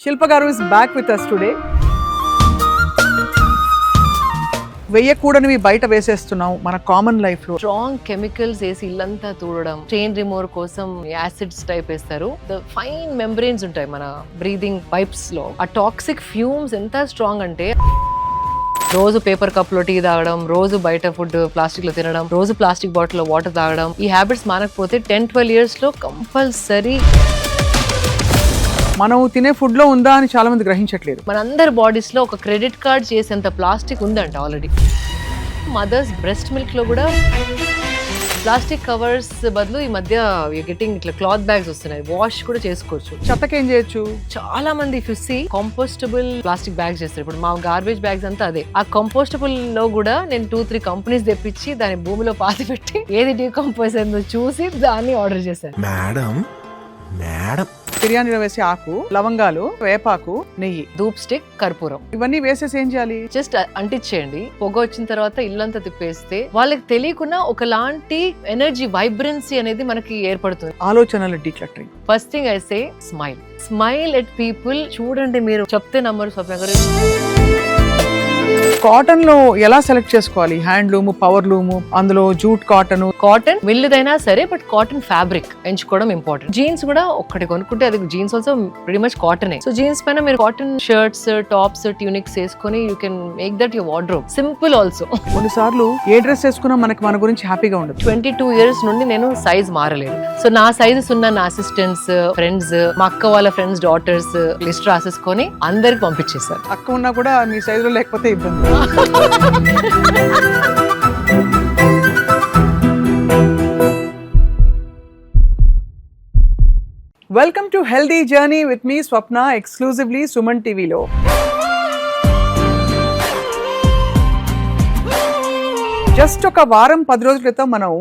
Shilpa Garu is back with us today. వెయ్యకూడనివి బయట వేసేస్తున్నాం మన common life లో. స్ట్రాంగ్ కెమికల్స్ వేసి ఇల్లంతా తూడడం, చైన్ రిమూవర్ కోసం యాసిడ్స్ టైప్ వేస్తారు. ద ఫైన్ మెంబ్రెయిన్స్ ఉంటాయి మన బ్రీదింగ్ పైప్స్ లో. ఆ టాక్సిక్ ఫ్యూమ్స్ ఎంత స్ట్రాంగ్ అంటే రోజు పేపర్ కప్ లో టీ తాగడం, రోజు బయట ఫుడ్ ప్లాస్టిక్ లో తినడం, రోజు ప్లాస్టిక్ బాటిల్ లో వాటర్ తాగడం, ఈ హ్యాబిట్స్ మానకపోతే 10-12 years లో కంపల్సరీ మనం తినే ఫుడ్ లో ఉందా అని చాలా మంది గ్రహించట్లేదు. మనందరి బాడీస్ లో ఒక క్రెడిట్ కార్డ్ చేసేంత ప్లాస్టిక్ ఉందంట ఆల్రెడీ. మదర్స్ బ్రెస్ట్ మిల్క్ లో కూడా ప్లాస్టిక్ కవర్స్ బదులు ఈ మధ్య గెటింగ్ ఇట్లా క్లాత్ బ్యాగ్స్ వస్తున్నాయి, వాష్ కూడా చేసుకోవచ్చు. చెత్తకేం చేయొచ్చు? చాలా మంది if you see compostable plastic bags చేస్తారు. ఇప్పుడు మా గార్బేజ్ బ్యాగ్స్ అంతా అదే. ఆ కంపోస్టబుల్ లో కూడా నేను 2-3 కంపెనీస్ తెప్పించి దాని భూమిలో పాతి పెట్టి ఏది డీకంపోజ్ అయిందో చూసి దాన్ని ఆర్డర్ చేశాను. మేడం బిర్యానీలో వేసే ఆకు, లవంగాలు, వేపాకు, నెయ్యి, ధూప్ స్టిక్, కర్పూరం ఇవన్నీ వేసేసి ఏం చేయాలి? జస్ట్ అంటించేయండి. పొగ వచ్చిన తర్వాత ఇల్లంతా తిప్పేస్తే వాళ్ళకి తెలియకుండా ఒకలాంటి ఎనర్జీ, వైబ్రెన్సీ అనేది మనకి ఏర్పడుతుంది. ఆలోచనల decluttering. First thing I say smile at people. చూడండి, మీరు చెప్తే నమ్మరు స్వప్న గారు. కాటన్ లో ఎలా సెలెక్ట్ చేసుకోవాలి? హ్యాండ్లూమ్, పవర్ లూమ్, అందులో జూట్ కాటన్. కాటన్ మిల్లుదైనా సరే, బట్ కాటన్ ఫ్యాబ్రిక్ ఎంచుకోవడం ఇంపార్టెంట్. జీన్స్ కూడా ఒక్కటి కొనుక్కుంటే అది jeans also pretty much cotton. So jeans పైన మీరు కాటన్ షర్ట్స్, టాప్స్, ట్యూనిక్స్ వేసుకొని you can make that your wardrobe. Simple also. కొన్నిసార్లు ఏ డ్రెస్ వేసుకున్నా మనకి మన గురించి హ్యాపీగా ఉండదు. 22 years నుండి నేను సైజ్ మారలేదు. సో నా సైజెస్ ఉన్న నా అసిస్టెంట్స్, ఫ్రెండ్స్, మా అక్క వాళ్ళ ఫ్రెండ్స్ డాటర్స్ లిస్ట్ రాసేసుకొని అందరికి పంపించేశారు. అక్క ఉన్నా కూడా మీ సైజ్ లో లేకపోతే ఇబ్బంది. Welcome to healthy journey with me Swapna, exclusively Suman టీవీలో. జస్ట్ ఒక వారం 10 రోజుల క్రితం మనం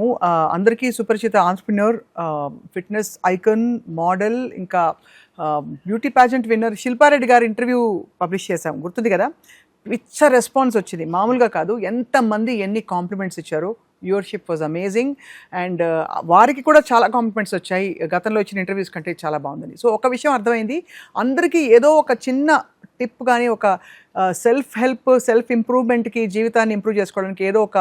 అందరికీ సుపరిచిత ఆంట్రప్రెన్యూర్, ఫిట్నెస్ ఐకాన్, మోడల్, ఇంకా బ్యూటీ ప్యాజెంట్ విన్నర్ శిల్పారెడ్డి గారి ఇంటర్వ్యూ పబ్లిష్ చేశాం, గుర్తుంది కదా? పిచ్చ రెస్పాన్స్ వచ్చింది, మామూలుగా కాదు. ఎంతమంది ఎన్ని కాంప్లిమెంట్స్ ఇచ్చారు. Viewership was amazing. అండ్ వారికి కూడా చాలా కాంప్లిమెంట్స్ వచ్చాయి, గతంలో ఇచ్చిన ఇంటర్వ్యూస్ కంటే చాలా బాగుందని. సో ఒక విషయం అర్థమైంది, అందరికీ ఏదో ఒక చిన్న టిప్ కానీ, ఒక సెల్ఫ్ హెల్ప్, సెల్ఫ్ ఇంప్రూవ్మెంట్కి, జీవితాన్ని ఇంప్రూవ్ చేసుకోవడానికి ఏదో ఒక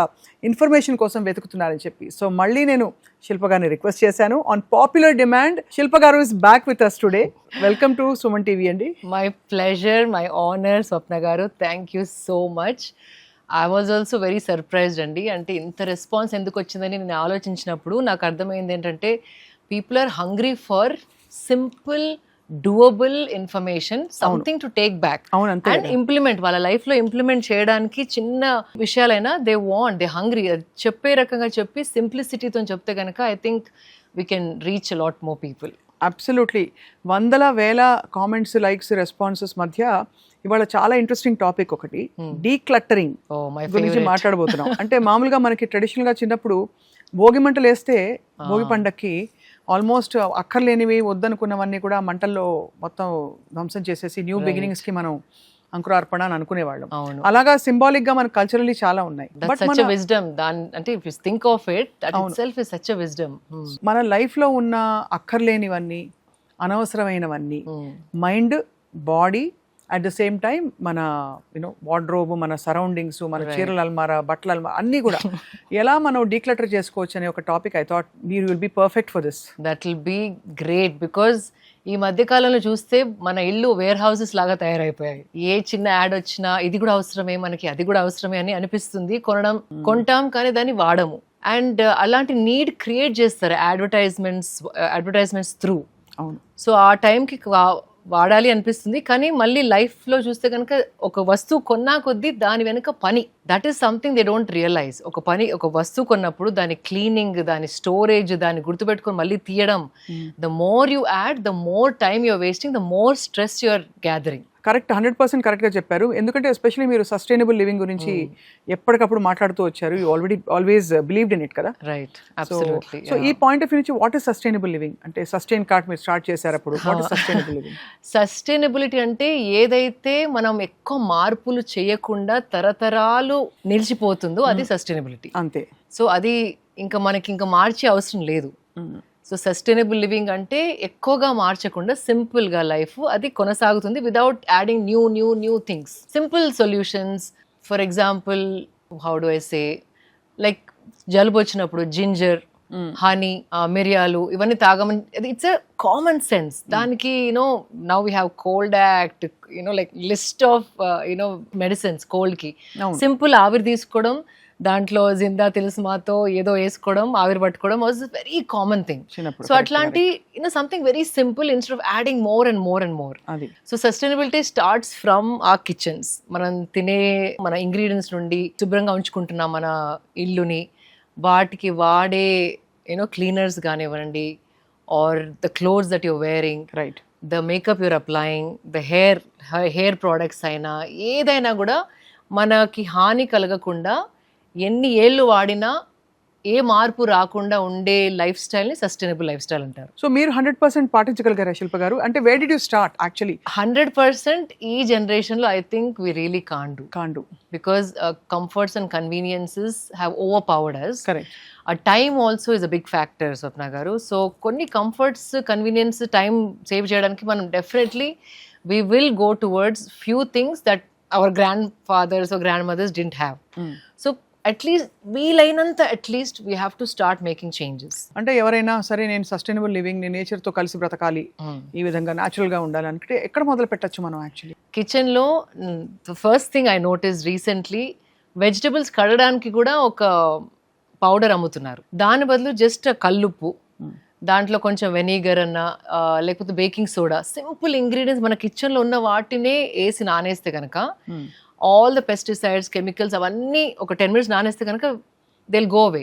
ఇన్ఫర్మేషన్ కోసం వెతుకుతున్నారని చెప్పి. సో మళ్ళీ నేను శిల్ప గారిని రిక్వెస్ట్ చేశాను. On popular demand, Shilpa garu is back with us today. Welcome to Suman TV అండి. My pleasure, my honour Swapna garu. Thank you so much. I was also very surprised అండి. అంటే ఇంత రెస్పాన్స్ ఎందుకు వచ్చిందని నేను ఆలోచించినప్పుడు నాకు అర్థమైంది ఏంటంటే, people are hungry for simple doable information, something to take back and implement. వాళ్ళ లైఫ్ లో ఇంప్లిమెంట్ చేయడానికి చిన్న విషయాలైనా దే హంగ్రీ. చెప్పే రకంగా చెప్పి సింప్లిసిటీతో చెప్తే కనుక I think we can reach a lot more people. Absolutely. వందల వేల కామెంట్స్, లైక్స్, రెస్పాన్సెస్ మధ్య ఇవాళ చాలా ఇంట్రెస్టింగ్ టాపిక్ ఒకటి, డీక్లటరింగ్ గురించి మాట్లాడబోతున్నాం. అంటే మామూలుగా మనకి ట్రెడిషనల్ గా చిన్నప్పుడు భోగి మంటలు వేస్తే భోగి పండక్కి ఆల్మోస్ట్ అక్కర్లేనివి, వద్దనుకున్నవన్నీ కూడా మంటల్లో మొత్తం ధ్వంసం చేసేసి న్యూ బిగినింగ్స్ కి మనం అంకురార్పణ అని అనుకునేవాళ్ళం. అలాగా సింబాలిక్ గా మన కల్చరల్లీ చాలా ఉన్నాయి. మన లైఫ్ లో ఉన్న అక్కర్లేనివన్నీ, అనవసరమైనవన్నీ, mind, body, at the same time మన వార్డ్రోబ్, మన సరౌండింగ్స్, మన చీరల అల్మారా, బట్టల అల్మారా అన్నీ కూడా ఎలా మనం డీక్లటర్ చేసుకోవచ్చు అనే ఒక టాపిక్. ఐ థాట్ మీరు will be perfect for this. That will be great, because ఈ మధ్య కాలంలో చూస్తే మన ఇల్లు వేర్ హౌసెస్ లాగా తయారైపోయాయి. ఏ చిన్న యాడ్ వచ్చినా ఇది కూడా అవసరమే, మనకి అది కూడా అవసరమే అని అనిపిస్తుంది. కొంటాం కానీ దాన్ని వాడము. అండ్ అలాంటి నీడ్ క్రియేట్ చేస్తారు అడ్వర్టైజ్మెంట్స్ త్రూ. అవును. సో ఆ టైంకి వాడాలి అనిపిస్తుంది, కానీ మళ్ళీ లైఫ్లో చూస్తే కనుక ఒక వస్తువు కొన్నా కొద్దీ దాని వెనుక పని, that is something they don't realise. ఒక వస్తువు కొన్నప్పుడు దాని క్లీనింగ్, దాని స్టోరేజ్, దాన్ని గుర్తుపెట్టుకొని మళ్ళీ తీయడం, the more you add, the more time you're wasting, the more stress you're gathering. Correct, 100% కరెక్ట్గా చెప్పారు. ఎందుకంటే ఎస్పెషల్లీ మీరు సస్టైనబుల్ లివింగ్ గురించి ఎప్పటికప్పుడు మాట్లాడుతూ వచ్చారు. You always believed in it కదా. Right, absolutely. సో ఈ పాయింట్ ఆఫ్ వ్యూ నుంచి వాట్ ఇస్ సస్టైనబుల్ లివింగ్ అంటే, సస్టైన్ కార్ట్ మీరు స్టార్ట్ చేశారు అప్పుడు, what is sustainable living? Sustainability అంటే ఏదైతే మనం ఎక్కువ మార్పులు చేయకుండా తరతరాలు నిలిచిపోతుందో అది సస్టైనబిలిటీ. అంతే. సో అది ఇంకా మనకి మార్చే అవసరం లేదు. సో సస్టైనబుల్ లివింగ్ అంటే ఎక్కువగా మార్చకుండా సింపుల్గా లైఫ్ అది కొనసాగుతుంది without adding new things. Simple solutions. For example, how do I say, like జలుబు వచ్చినప్పుడు జింజర్, హనీ, మిరియాలు ఇవన్నీ తాగమని, ఇట్స్ అ కామన్ సెన్స్. దానికి now we have cold act, like list of medicines కోల్డ్కి. సింపుల్ ఆవిరి తీసుకోవడం, దాంట్లో జిందా తిల్స్మాతో ఏదో వేసుకోవడం, ఆవిరి పట్టుకోవడం was very common thing. So అట్లాంటి something very simple instead of adding more and more. So sustainability starts from our kitchens. మనం తినే మన ఇంగ్రీడియంట్స్ నుండి శుభ్రంగా ఉంచుకుంటున్నాం మన ఇల్లుని, వాటికి వాడే క్లీనర్స్ కానివ్వండి, or the clothes that you're wearing, right, the makeup you're applying, the hair products అయినా ఏదైనా కూడా మనకి హాని కలగకుండా ఎన్ని ఏళ్ళు వాడినా ఏ మార్పు రాకుండా ఉండే లైఫ్ స్టైల్ని సస్టైనబుల్ లైఫ్ స్టైల్ అంటారు. సో మీరు 100% పాటించగలిగారా శిల్ప గారు? అంటే where did you start actually? 100% ఈ జనరేషన్లో I think we really can't do, because comforts and conveniences have overpowered us. Correct. ఆ time also is a big factor Swapna గారు. సో కొన్ని కంఫర్ట్స్, కన్వీనియన్స్, టైం సేవ్ చేయడానికి మనం definitely we will go towards few things that our grandfathers or grandmothers didn't have. So at least వీలైనంత at least we have to start making changes. అంటే ఎవరైనా సరే నేను sustainable living, నేను నేచర్తో కలిసి బ్రతకాలి, ఈ విధంగా న్యాచురల్గా ఉండాలి అనుకుంటే ఎక్కడ మొదలు పెట్టచ్చు మనం? యాక్చువల్లీ కిచెన్లో the first thing I notice recently, vegetables కడడానికి కూడా ఒక పౌడర్ అమ్ముతున్నారు. దాని బదులు జస్ట్ కల్లుప్పు, దాంట్లో కొంచెం వెనిగర్ అన్న లేకపోతే బేకింగ్ సోడా, సింపుల్ ఇంగ్రీడియంట్స్ మన కిచెన్లో ఉన్న వాటినే వేసి నానేస్తే కనుక ఆల్ ద పెస్టిసైడ్స్, కెమికల్స్ అవన్నీ ఒక 10 minutes నానేస్తే కనుక దే విల్ గో అవే.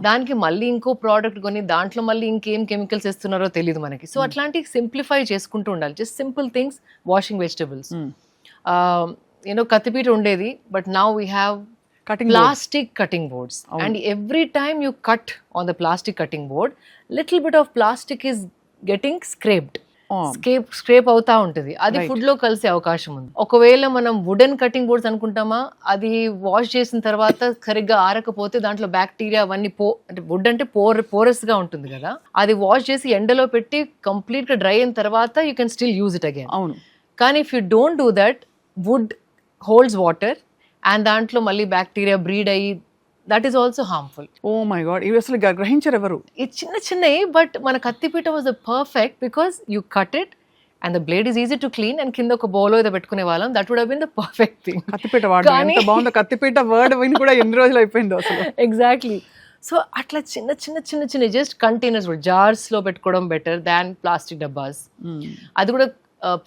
దానికి మళ్ళీ ఇంకో ప్రోడక్ట్ కొని దాంట్లో మళ్ళీ ఇంకేం కెమికల్స్ వేస్తున్నారో తెలియదు మనకి. సో అట్లాంటి సింప్లిఫై చేసుకుంటూ ఉండాలి. Just simple things, washing vegetables, కత్తిపీట ఉండేది, but now we have plastic cutting boards. And every time you cut on the plastic cutting board, little bit of plastic is getting scraped. స్క్రేప్ అవుతా ఉంటుంది. అది food లో కలిసే అవకాశం ఉంది. ఒకవేళ మనం వుడెన్ కటింగ్ బోర్డ్స్ అనుకుంటామా, అది వాష్ చేసిన తర్వాత సరిగ్గా ఆరకపోతే దాంట్లో బ్యాక్టీరియా అవన్నీ అంటే వుడ్ అంటే పోరస్ గా ఉంటుంది కదా, అది వాష్ చేసి ఎండలో పెట్టి కంప్లీట్ గా డ్రై అయిన తర్వాత you can still use it again. అవును. కానీ if you don't do that, wood holds water and దాంట్లో మళ్ళీ బ్యాక్టీరియా బ్రీడ్ అయ్యి that is also harmful. Oh my God, ఇవి అసలు గ్రహించరు ఎవరు. ఇది చిన్నవి, బట్ మన కత్తిపీట was the perfect because you cut it and the blade is easy to clean and కింద ఒక బౌల్ ఏదో పెట్టుకునే వాళ్ళం. That would have been the perfect thing. కత్తిపీట వాడడం ఎంత బాగుందో, కత్తిపీట వర్డ్ విని కూడా ఎన్ని రోజులు అయిపోయిందో అసలు. ఎగ్జాక్ట్లీ. సో అట్లా చిన్న జస్ట్ కంటైనర్స్ కూడా జార్స్లో పెట్టుకోవడం బెటర్ దాన్ ప్లాస్టిక్ డబ్బాస్. అది కూడా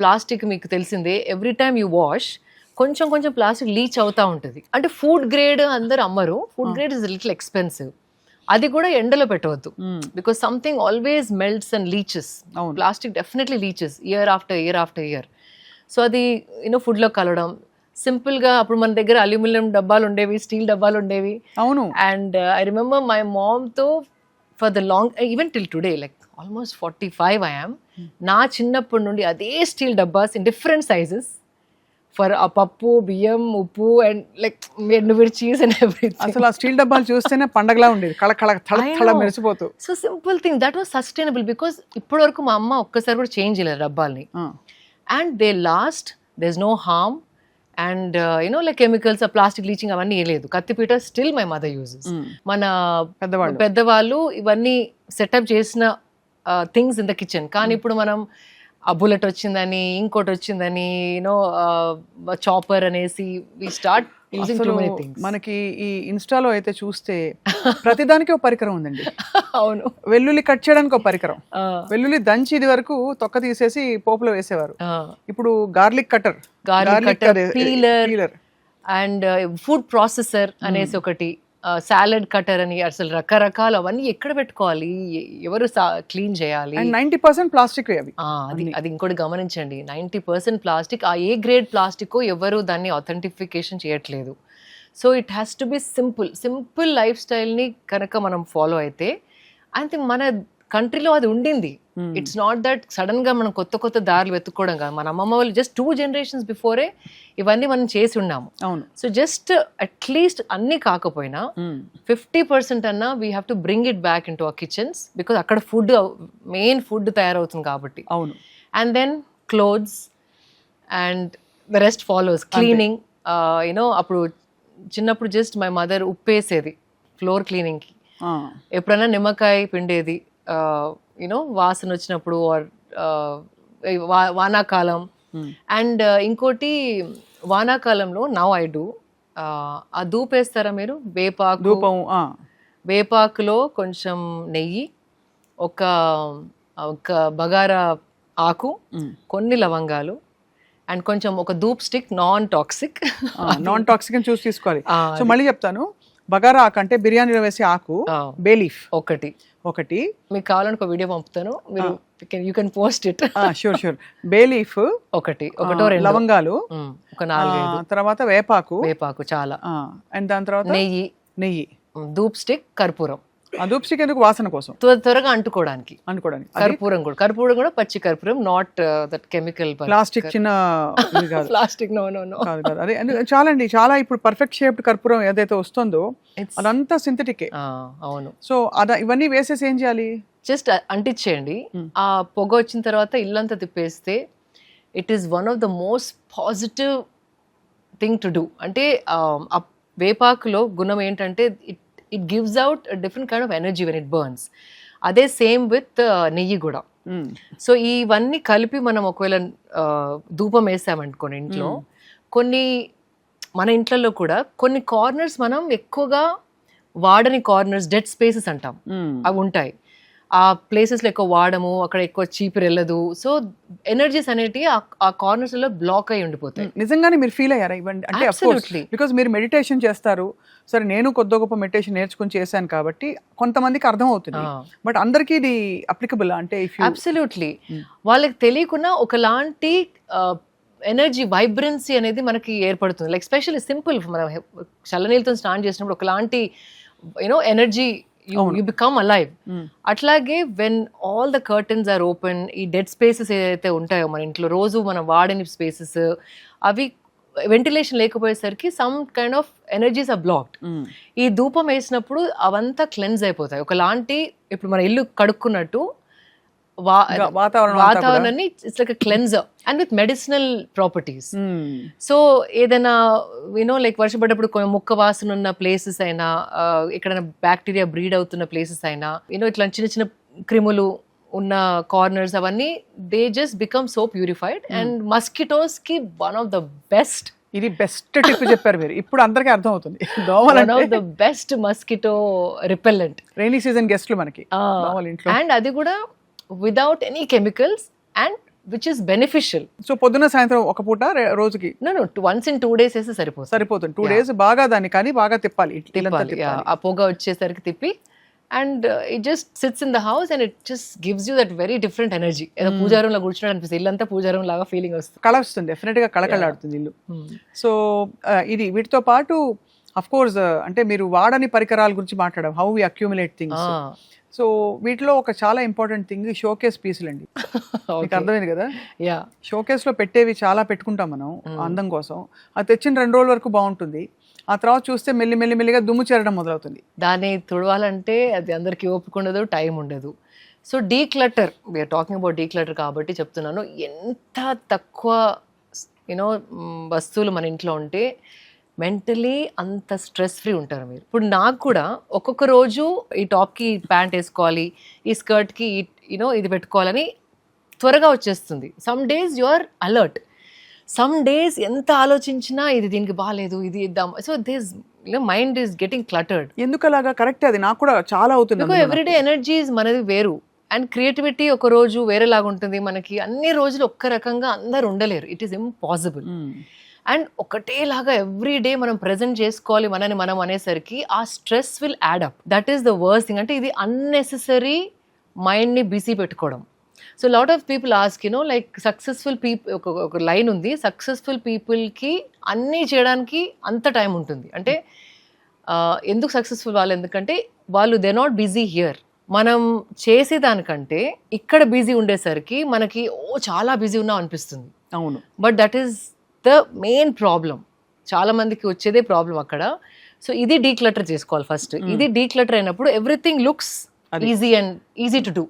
ప్లాస్టిక్ మీకు తెలిసిందే, ఎవ్రీ టైమ్ యూ వాష్ కొంచెం ప్లాస్టిక్ లీచ్ అవుతా ఉంటుంది. అంటే ఫుడ్ గ్రేడ్ అందరు అమ్మరు, food grade is little expensive. అది కూడా ఎండలో పెట్టవద్దు, because something always melts and leaches. Plastic definitely leaches year after year. So అది ఫుడ్లో కలవడం. సింపుల్గా అప్పుడు మన దగ్గర అల్యూమినియం డబ్బాలు ఉండేవి, స్టీల్ డబ్బాలు ఉండేవి. అవును. అండ్ ఐ రిమెంబర్ మై మామ్తో for the long, even till today, like almost 45 I am, నా చిన్నప్పటి నుండి అదే స్టీల్ డబ్బాస్ ఇన్ డిఫరెంట్ సైజెస్ ఫర్ ఆ పప్పు, బియ్యం, ఉప్పు అండ్ లైక్ ఎండుమిర్చీస్ అండ్ ఎవ్రీథింగ్. అసలు ఆ స్టీల్ డబ్బాలు చూస్తేనే పండగలా ఉండేది, కళ మెరిసిపోతూ. So simple thing that was sustainable because ఇప్పటి వరకు మా అమ్మ ఒక్కసారి కూడా చేంజ్ చేయలేదు డబ్బాల్ని. And they last, there is no harm and like chemicals, plastic leaching అవన్నీ లేదు. కత్తిపీట స్టిల్ మై మదర్ యూజెస్. మన పెద్దవాళ్ళు ఇవన్నీ సెటప్ చేసిన థింగ్స్ ఇన్ ద కిచెన్. కానీ ఇప్పుడు మనం ఆ బుల్లెట్ వచ్చిందని, ఇంకోటి వచ్చిందని, చాపర్ అనేసి we start using too many things. మనకి ఈ ఇన్స్టాలో అయితే చూస్తే ప్రతిదానికి ఒక పరికరం ఉందండి. అవును. వెల్లుల్లి కట్ చేయడానికి ఒక పరికరం, వెల్లుల్లి దంచి ఇది వరకు తొక్క తీసేసి పోపులో వేసేవారు. ఇప్పుడు garlic cutter, peeler and food processor అనేసి ఒకటి, సాలడ్ కటర్ అని, అసలు రకరకాలు అవన్నీ ఎక్కడ పెట్టుకోవాలి, ఎవరు క్లీన్ చేయాలి. 90% ప్లాస్టిక్ అవి. అది ఇంకోటి గమనించండి, 90% ప్లాస్టిక్. ఆ ఏ గ్రేడ్ ప్లాస్టిక్ ఎవరు దాన్ని అథెంటిఫికేషన్ చేయట్లేదు. So it has to be simple life స్టైల్ని కనుక మనం ఫాలో అయితే ఐ థింక్ మన కంట్రీలో అది ఉండింది. ఇట్స్ నాట్ దట్ సడన్ గా మనం కొత్త కొత్త దారులు వెతుక్కోవడం కాదు. మన అమ్మమ్మ వాళ్ళు జస్ట్ 2 generations బిఫోరే ఇవన్నీ మనం చేసి ఉన్నాము. అవును. సో జస్ట్ అట్లీస్ట్ అన్ని కాకపోయినా 50% అన్నా we have to bring it back in to our kitchens, because అక్కడ ఫుడ్ మెయిన్ ఫుడ్ తయారవుతుంది కాబట్టి. అవును. And then clothes and the rest follows. Cleaning, అప్పుడు చిన్నప్పుడు జస్ట్ మై మదర్ ఉప్పేసేది ఫ్లోర్ క్లీనింగ్కి, ఎప్పుడైనా నిమ్మకాయ పిండేది వాసన వచ్చినప్పుడు, ఆర్ వానాకాలం. అండ్ ఇంకోటి వానాకాలంలో నవ్ ఐ డూ ఆ ధూపేస్తారా మీరు? వేపాకులో కొంచెం నెయ్యి, ఒక బగారా ఆకు, కొన్ని లవంగాలు, అండ్ కొంచెం ఒక ధూప్ స్టిక్, నాన్ టాక్సిక్ అని చూసి తీసుకోవాలి. సో మళ్ళీ చెప్తాను, బగారా ఆకు అంటే బిర్యానీలో వేసే ఆకు, బే లీఫ్ ఒకటి మీకు కావాలని ఒక వీడియో పంపుతాను, మీరు you can post it. Sure. Bay leaf ఒకటో రెండు, లవంగాలు ఒక 4-5, తర్వాత వేపాకు చాలా, అండ్ దాని తర్వాత నెయ్యి, ధూప్ స్టిక్, కర్పూరం. ఆ ధూప్ స్టిక్ ఎందుకు? వాసన కోసం, త్వరగా అంటుకోవడానికి. కర్పూరం కూడా పచ్చి కర్పూరం, నాట్ దట్ కెమికల్ ప్లాస్టిక్. చిన్న ప్లాస్టిక్ నో కాదు. అదే చాలా అండి, చాలా ఇప్పుడు పర్ఫెక్ట్ షేప్డ్ కర్పూరం ఏదైతే వస్తుందో అదంతా సింథటికే. అవును. సో ఇవన్నీ వేసేసి ఏం చేయాలి? జస్ట్ అంటించేయండి. ఆ పొగ వచ్చిన తర్వాత ఇల్లంతా తిప్పేస్తే it is one of the most positive thing to do. అంటే ఆ వేపాకులో గుణం ఏంటంటే it gives out a different kind of energy when it burns. అదే సేమ్ విత్ నెయ్యి కూడా. సో ఇవన్నీ కలిపి మనం ఒకవేళ ధూపం వేసామనుకోండి ఇంట్లో, కొన్ని మన ఇంట్లలో కూడా కొన్ని కార్నర్స్ మనం ఎక్కువగా వాడని కార్నర్స్, డెడ్ స్పేసెస్ అంటాం, అవి ఉంటాయి. ఆ ప్లేసెస్లో ఎక్కువ వాడము, అక్కడ ఎక్కువ చీపురు వెళ్ళదు. సో ఎనర్జీస్ అనేటివి ఆ కార్నర్స్ లో బ్లాక్ అయి ఉండిపోతాయి. నిజంగానే మీరు ఫీల్ అయ్యారా ఇవ్వండి? అంటే బికాస్ మీరు మెడిటేషన్ చేస్తారు, సరే నేను కొద్ది గొప్ప మెడిటేషన్ నేర్చుకుని చేశాను కాబట్టి కొంతమందికి అర్థం అవుతుంది, బట్ అందరికీ ఇది అప్లికబుల్ అంటే? అబ్సల్యూట్లీ. వాళ్ళకి తెలియకుండా ఒకలాంటి ఎనర్జీ, వైబ్రెన్సీ అనేది మనకి ఏర్పడుతుంది. లైక్ స్పెషల్లీ సింపుల్, మనం చల్లనీళ్ళతో స్నానం చేసినప్పుడు ఒకలాంటి ఎనర్జీ, you become alive. అట్లాగే when all the curtains are open, ఈ డెడ్ స్పేసెస్ ఏదైతే ఉంటాయో మన ఇంట్లో రోజు మనం వాడని స్పేసెస్, అవి వెంటిలేషన్ లేకపోయేసరికి some kind of energies are blocked. ఈ ధూపం వేసినప్పుడు అవంతా క్లెన్స్ అయిపోతాయి. ఒకలాంటి ఇప్పుడు మన ఇల్లు కడుక్కున్నట్టు వాతావరణాన్ని it's like cleanser and with medicinal properties. So ఏదైనా లైక్ వర్షపడ్డప్పుడు ముక్క వాసన ఉన్న ప్లేసెస్ అయినా, ఎక్కడైనా బ్యాక్టీరియా బ్రీడ్ అవుతున్న ప్లేసెస్ అయినా, ఇట్లా చిన్న చిన్న క్రిములు ఉన్న కార్నర్స్, అవన్నీ they just become so purified. And mosquitoes కి వన్ ఆఫ్ ద బెస్ట్, ఇది బెస్ట్ టిప్ చెప్పారు మీరు, ఇప్పుడు అందరికీ అర్థం అవుతుంది. One of the best mosquito repellent. Rainy season గెస్ట్లు మనకి ఇంట్లో, అండ్ అది కూడా without any chemicals and which is beneficial. So పొద్దున సాయంత్రం ఒక పూట రోజుకి? No, once in 2 days వేస్తే సరిపోతుంది. 2 days బాగా దాన్ని కానీ బాగా తిప్పాలి. ఆ పొగ వచ్చేసరికి తిప్పి, and it just sits in the house and it just gives you that very different energy. ఏదో పూజారంలో కూర్చున్నాడు అనిపిస్తుంది, ఇల్లంతా పూజారం లాగా ఫీలింగ్ వస్తుంది, కళ వస్తుంది, డెఫినెట్ గా కళకళలాడుతుంది ఇల్లు. సో ఇది వీటితో పాటు అఫ్ కోర్స్ అంటే మీరు వాడని పరికరాల గురించి మాట్లాడాం, how we accumulate things. So వీటిలో ఒక చాలా ఇంపార్టెంట్ థింగ్ షోకేస్ పీసులు అండి. మీకు అర్థమైంది కదా? షోకేస్ లో పెట్టేవి చాలా పెట్టుకుంటాం మనం అందం కోసం. అది తెచ్చిన 2 రోజుల వరకు బాగుంటుంది, ఆ తర్వాత చూస్తే మెల్లిగా దుమ్ము చేరడం మొదలవుతుంది. దాన్ని తుడవాలంటే అది అందరికి ఓపిక ఉండదు, టైం ఉండదు. So declutter, we're talking about declutter కాబట్టి చెప్తున్నాను. ఎంత తక్కువ వస్తువులు మన ఇంట్లో ఉంటే మెంటలీ అంత స్ట్రెస్ ఫ్రీ ఉంటారు మీరు. ఇప్పుడు నాకు కూడా ఒక్కొక్క రోజు ఈ టాప్కి ప్యాంట్ వేసుకోవాలి, ఈ స్కర్ట్కి ఇది పెట్టుకోవాలని త్వరగా వచ్చేస్తుంది. Some days you are alert, some days ఎంత ఆలోచించినా ఇది దీనికి బాగాలేదు, ఇది ఇద్దాం. So this mind is getting cluttered. ఎందుకు అలాగా? కరెక్ట్, అది నాకు కూడా చాలా అవుతుంది. ఎవ్రీడే ఎనర్జీస్ మనది వేరు, అండ్ క్రియేటివిటీ ఒక రోజు వేరేలాగా ఉంటుంది మనకి. అన్ని రోజులు ఒక్క రకంగా అందరు ఉండలేరు, ఇట్ ఈస్ ఇంపాసిబుల్. అండ్ ఒకటేలాగా ఎవ్రీడే మనం ప్రెజెంట్ చేసుకోవాలి మనని మనం అనేసరికి ఆ stress will add up. That is the worst thing. అంటే ఇది అన్నెసెసరీ మైండ్ని బిజీ పెట్టుకోవడం. So lot of people ask like successful people, ఒక లైన్ ఉంది, సక్సెస్ఫుల్ పీపుల్కి అన్నీ చేయడానికి అంత టైం ఉంటుంది. అంటే ఎందుకు సక్సెస్ఫుల్ వాళ్ళు? ఎందుకంటే వాళ్ళు దే నాట్ బిజీ హియర్, మనం చేసేదానికంటే ఇక్కడ బిజీ ఉండేసరికి మనకి చాలా బిజీ ఉన్నాం అనిపిస్తుంది. అవును. But that is the main problem. చాలా మందికి వచ్చేదే ప్రాబ్లం అక్కడ. సో ఇది డీక్లటర్ చేసుకోవాలి ఫస్ట్. ఇది డీక్లటర్ అయినప్పుడు everything looks easy and easy to do.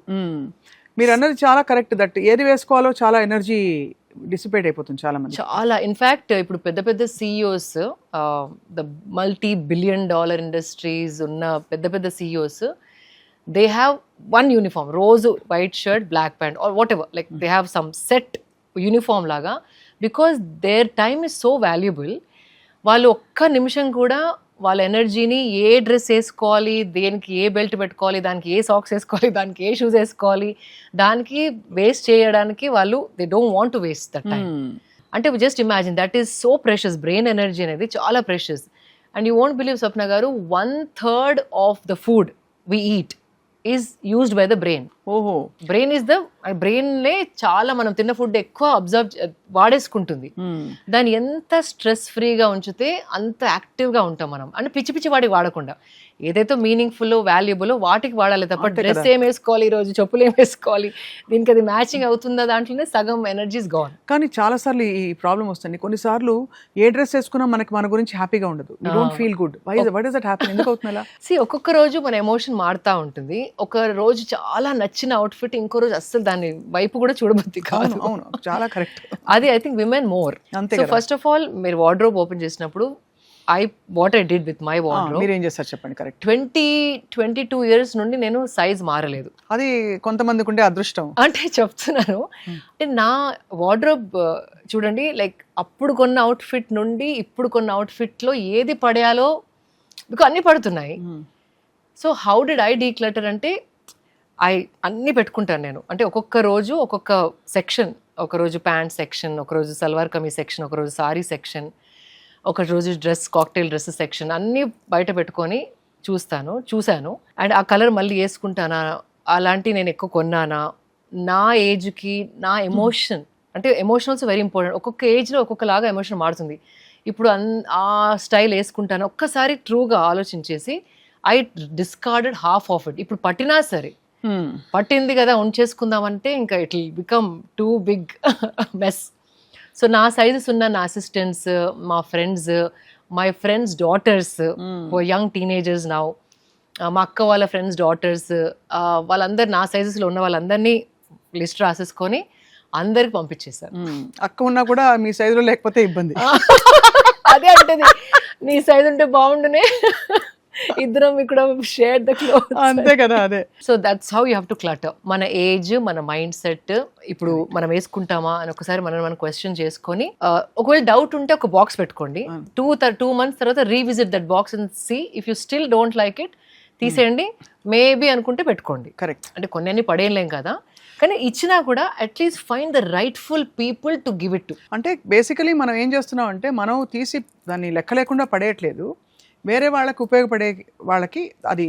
మీరు అన్నది చాలా కరెక్ట్. దట్ ఏది వేసుకోవాలో చాలా ఎనర్జీ డిసిపేట్ అయిపోతుంది చాలా మంది. చాలా ఇన్ఫ్యాక్ట్ ఇప్పుడు పెద్ద పెద్ద సిఇఓస్, ద $multi-billion ఇండస్ట్రీస్ ఉన్న పెద్ద పెద్ద CEOs, they have one uniform, రోజు white shirt, black pant or whatever, like they have some set uniform లాగా. Because their time is so valuable. వాళ్ళు ఒక్క నిమిషం కూడా వాళ్ళ ఎనర్జీని ఏ డ్రెస్ వేసుకోవాలి, దేనికి ఏ బెల్ట్ పెట్టుకోవాలి, దానికి ఏ సాక్స్ వేసుకోవాలి, దానికి ఏ షూస్ వేసుకోవాలి, దానికి వేస్ట్ చేయడానికి వాళ్ళు they don't want to waste that time. అంటే just imagine, that is so precious. Brain energy అనేది చాలా precious. And you won't believe Swapna గారు, 1/3 of the food we eat is used by the brain. ఓహో. బ్రెయిన్లే చాలా మనం తిన్న ఫుడ్ ఎక్కువ వాడేసుకుంటుంది. దాన్ని ఎంత స్ట్రెస్ ఫ్రీగా ఉంచితే అంత యాక్టివ్గా ఉంటాం మనం. అంటే పిచ్చి పిచ్చి వాడికి వాడకుండా ఏదైతే మీనింగ్ఫుల్ వాల్యుబుల్ వాటికి వాడాలి తప్ప డ్రెస్ ఏం వేసుకోవాలి, ఈరోజు చెప్పులు ఏం వేసుకోవాలి, దీనికి అది మ్యాచింగ్ అవుతుందా, దాంట్లోనే సగం ఎనర్జీస్ గోన్. కానీ చాలాసార్లు ఈ ప్రాబ్లం వస్తుంది. కొన్నిసార్లు ఏ డ్రెస్ వేసుకున్నా మనకి మన గురించి హ్యాపీగా ఉండదు. You don't feel good. What is that happen? ఎందుకు అవుతుంది అలా? ఒక్కొక్క రోజు మన ఎమోషన్ మారుతా ఉంటుంది. ఒక రోజు చాలా నచ్చిన అవుట్ఫిట్, ఇంకో రోజు అస్సలు దాని వైపు కూడా చూడబుద్ది కాదు. అవును, చాలా కరెక్ట్. అది I think women more. So first of all మీరు వార్డ్రోబ్ ఓపెన్ చేసినప్పుడు what I did with my wardrobe. మీరు ఏం చేస్తారు చెప్పండి. కరెక్ట్. 22 years నుండి నేను సైజ్ మారలేదు. అది కొంతమందికి ఉండే అదృష్టం. అంటే చెప్తున్నాను, అంటే నా వార్డ్రోబ్ చూడండి, లైక్ అప్పుడు కొన్న అవుట్ఫిట్ నుండి ఇప్పుడు కొన్న అవుట్ఫిట్లో ఏది పడేయాలో మీకు అన్నీ పడుతున్నాయి. So how did I declutter అంటే, అన్నీ పెట్టుకుంటాను నేను. అంటే ఒక్కొక్క రోజు ఒక్కొక్క సెక్షన్, ఒకరోజు ప్యాంట్ సెక్షన్, ఒకరోజు సల్వార్ కమీజ్ సెక్షన్, ఒకరోజు సారీ సెక్షన్, ఒక రోజు డ్రెస్, కాక్టైల్ డ్రెస్ సెక్షన్, అన్నీ బయట పెట్టుకొని చూశాను. అండ్ ఆ కలర్ మళ్ళీ వేసుకుంటానా, అలాంటి నేను ఎక్కువ కొన్నానా, నా ఏజ్కి నా ఎమోషన్, అంటే ఎమోషన్ ఆల్సో వెరీ ఇంపార్టెంట్. ఒక్కొక్క ఏజ్లో ఒక్కొక్కలాగా ఎమోషన్ మారుతుంది. ఇప్పుడు ఆ స్టైల్ వేసుకుంటాను. ఒక్కసారి ట్రూగా ఆలోచించేసి I discarded half of it. ఇప్పుడు పట్టినా సరే, పట్టింది కదా ఉంచేసుకుందామంటే ఇంకా it will become too big mess. So నా సైజెస్ ఉన్న నా అసిస్టెంట్స్, మా friends, my friends daughters, young teenagers now, మా అక్క వాళ్ళ ఫ్రెండ్స్ డాటర్స్, వాళ్ళందరు నా సైజెస్లో ఉన్న వాళ్ళందరినీ లిస్ట్ రాసేసుకొని అందరికి పంపించేశారు. అక్క ఉన్నా కూడా మీ సైజులో లేకపోతే ఇబ్బంది. అదే అంటది, నీ సైజ్ ఉంటే బాగుండునే, ఇద్దరం ఇక్కడ షేర్ ద క్లోత్. అంతే కదా. అదే. So that's how you have to clutter. మన ఏజ్, మన మైండ్ సెట్, ఇప్పుడు మనం వేసుకుంటామా అని ఒకసారి మనం క్వశ్చన్ చేసుకొని, ఒకవేళ డౌట్ ఉంటే ఒక బాక్స్ పెట్టుకోండి. 2 months తర్వాత revisit that box and see if you still don't like it, తీసేయండి. మేబీ అనుకుంటే పెట్టుకోండి. కరెక్ట్. అంటే కొన్ని పడేయలేం కదా, కానీ ఇచ్చినా కూడా at least find the rightful people to give it to. అంటే బేసికలీ మనం ఏం చేస్తున్నాం అంటే, మనం తీసి దాన్ని లెక్క లేకుండా పడేయట్లేదు, వేరే వాళ్ళకి ఉపయోగపడే వాళ్ళకి అది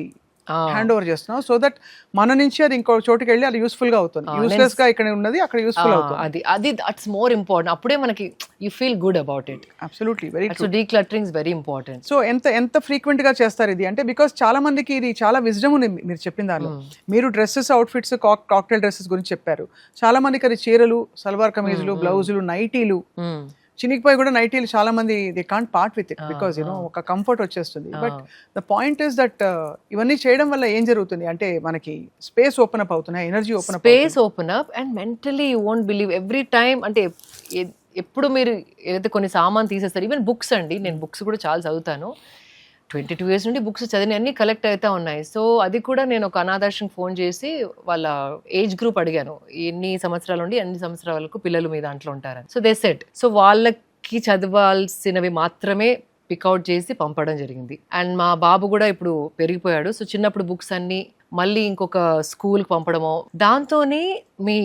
హ్యాండ్ ఓవర్ చేస్తున్నాం. సో దట్ మన నుంచి అది ఇంకో చోటుకి వెళ్ళి అది యూస్ఫుల్ గా అవుతుంది. యూస్లెస్ గా ఇక్కడ ఉన్నది అక్కడ యూస్ఫుల్ అవుతుంది. అది దట్స్ మోర్ ఇంపార్టెంట్. అప్పుడే మనకి you feel good about it. Absolutely, very true. So decluttering is very important. So ఎంత ఫ్రీక్వెంట్ గా చేస్తారు ఇది అంటే, బికాస్ చాలా మందికి ఇది చాలా విజ్డమ్ ఉంది మీరు చెప్పిన దానిలో. మీరు డ్రెస్సెస్, అవుట్ఫిట్స్, కాక్టైల్ డ్రెస్సెస్ గురించి చెప్పారు. చాలా మందికి అది చీరలు, సల్వార్ కమీజులు, బ్లౌజులు, నైటీలు, చినిగిపోయి కూడా నైటీలు చాలా మంది they can't part with it because ఒక కంఫర్ట్ వచ్చేస్తుంది. But the point is that ఇవన్నీ చేయడం వల్ల ఏం జరుగుతుంది అంటే, మనకి స్పేస్ ఓపెన్ అప్ అవుతుంది, energy open up and mentally you won't believe every time. అంటే ఎప్పుడు మీరు ఏదైతే కొన్ని సామాన్ తీసేస్తారు, ఈవెన్ బుక్స్ అండి, నేను బుక్స్ కూడా చాలా చదువుతాను. 22 years నుండి బుక్స్ చదివి అన్ని కలెక్ట్ అవుతా ఉన్నాయి. సో అది కూడా నేను ఒక అనాథాశ్రమం ఫోన్ చేసి వాళ్ళ ఏజ్ గ్రూప్ అడిగాను, ఎన్ని సంవత్సరాల నుండి ఎన్ని సంవత్సరాల వరకు పిల్లలు మీ దాంట్లో ఉంటారని. సో దే సెట్, సో వాళ్ళకి చదవాల్సినవి మాత్రమే పికౌట్ చేసి పంపడం జరిగింది. అండ్ మా బాబు కూడా ఇప్పుడు పెరిగిపోయాడు. సో చిన్నప్పుడు బుక్స్ అన్ని మళ్ళీ ఇంకొక స్కూల్కి పంపడమో, దాంతోనే మీ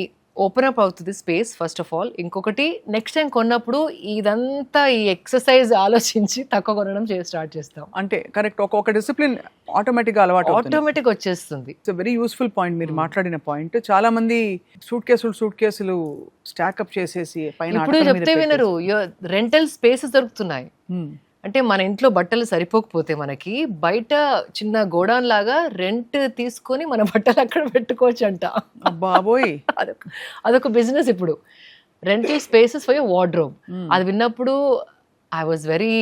ఓపెన్ అప్ అవుతుంది స్పేస్ ఫస్ట్ ఆఫ్ ఆల్. ఇంకొకటి, నెక్స్ట్ టైం కొన్నప్పుడు ఇదంతా ఈ ఎక్సర్సైజ్ ఆలోచించి తక్కువ కొనడం స్టార్ట్ చేస్తాం. అంటే కరెక్ట్, ఒక డిసిప్లిన్ ఆటోమేటిక్ గా అలవాటు ఆటోమేటిక్ వచ్చేస్తుంది. ఇట్స్ వెరీ యూస్ఫుల్ పాయింట్ మీరు మాట్లాడిన పాయింట్. చాలా మంది సూట్ కేసులు స్టాకప్ చేసేసి పైన ఇప్పుడు చెప్తే వినరు. రెంటల్ స్పేసెస్ దొరుకుతున్నాయి. అంటే మన ఇంట్లో బట్టలు సరిపోకపోతే మనకి బయట చిన్న గోడౌన్ లాగా రెంట్ తీసుకొని మన బట్టలు అక్కడ పెట్టుకోవచ్చు అంట. బాబోయ్. అదొక బిజినెస్ ఇప్పుడు, rental spaces for your wardrobe. అది విన్నప్పుడు ఐ వాజ్ వెరీ.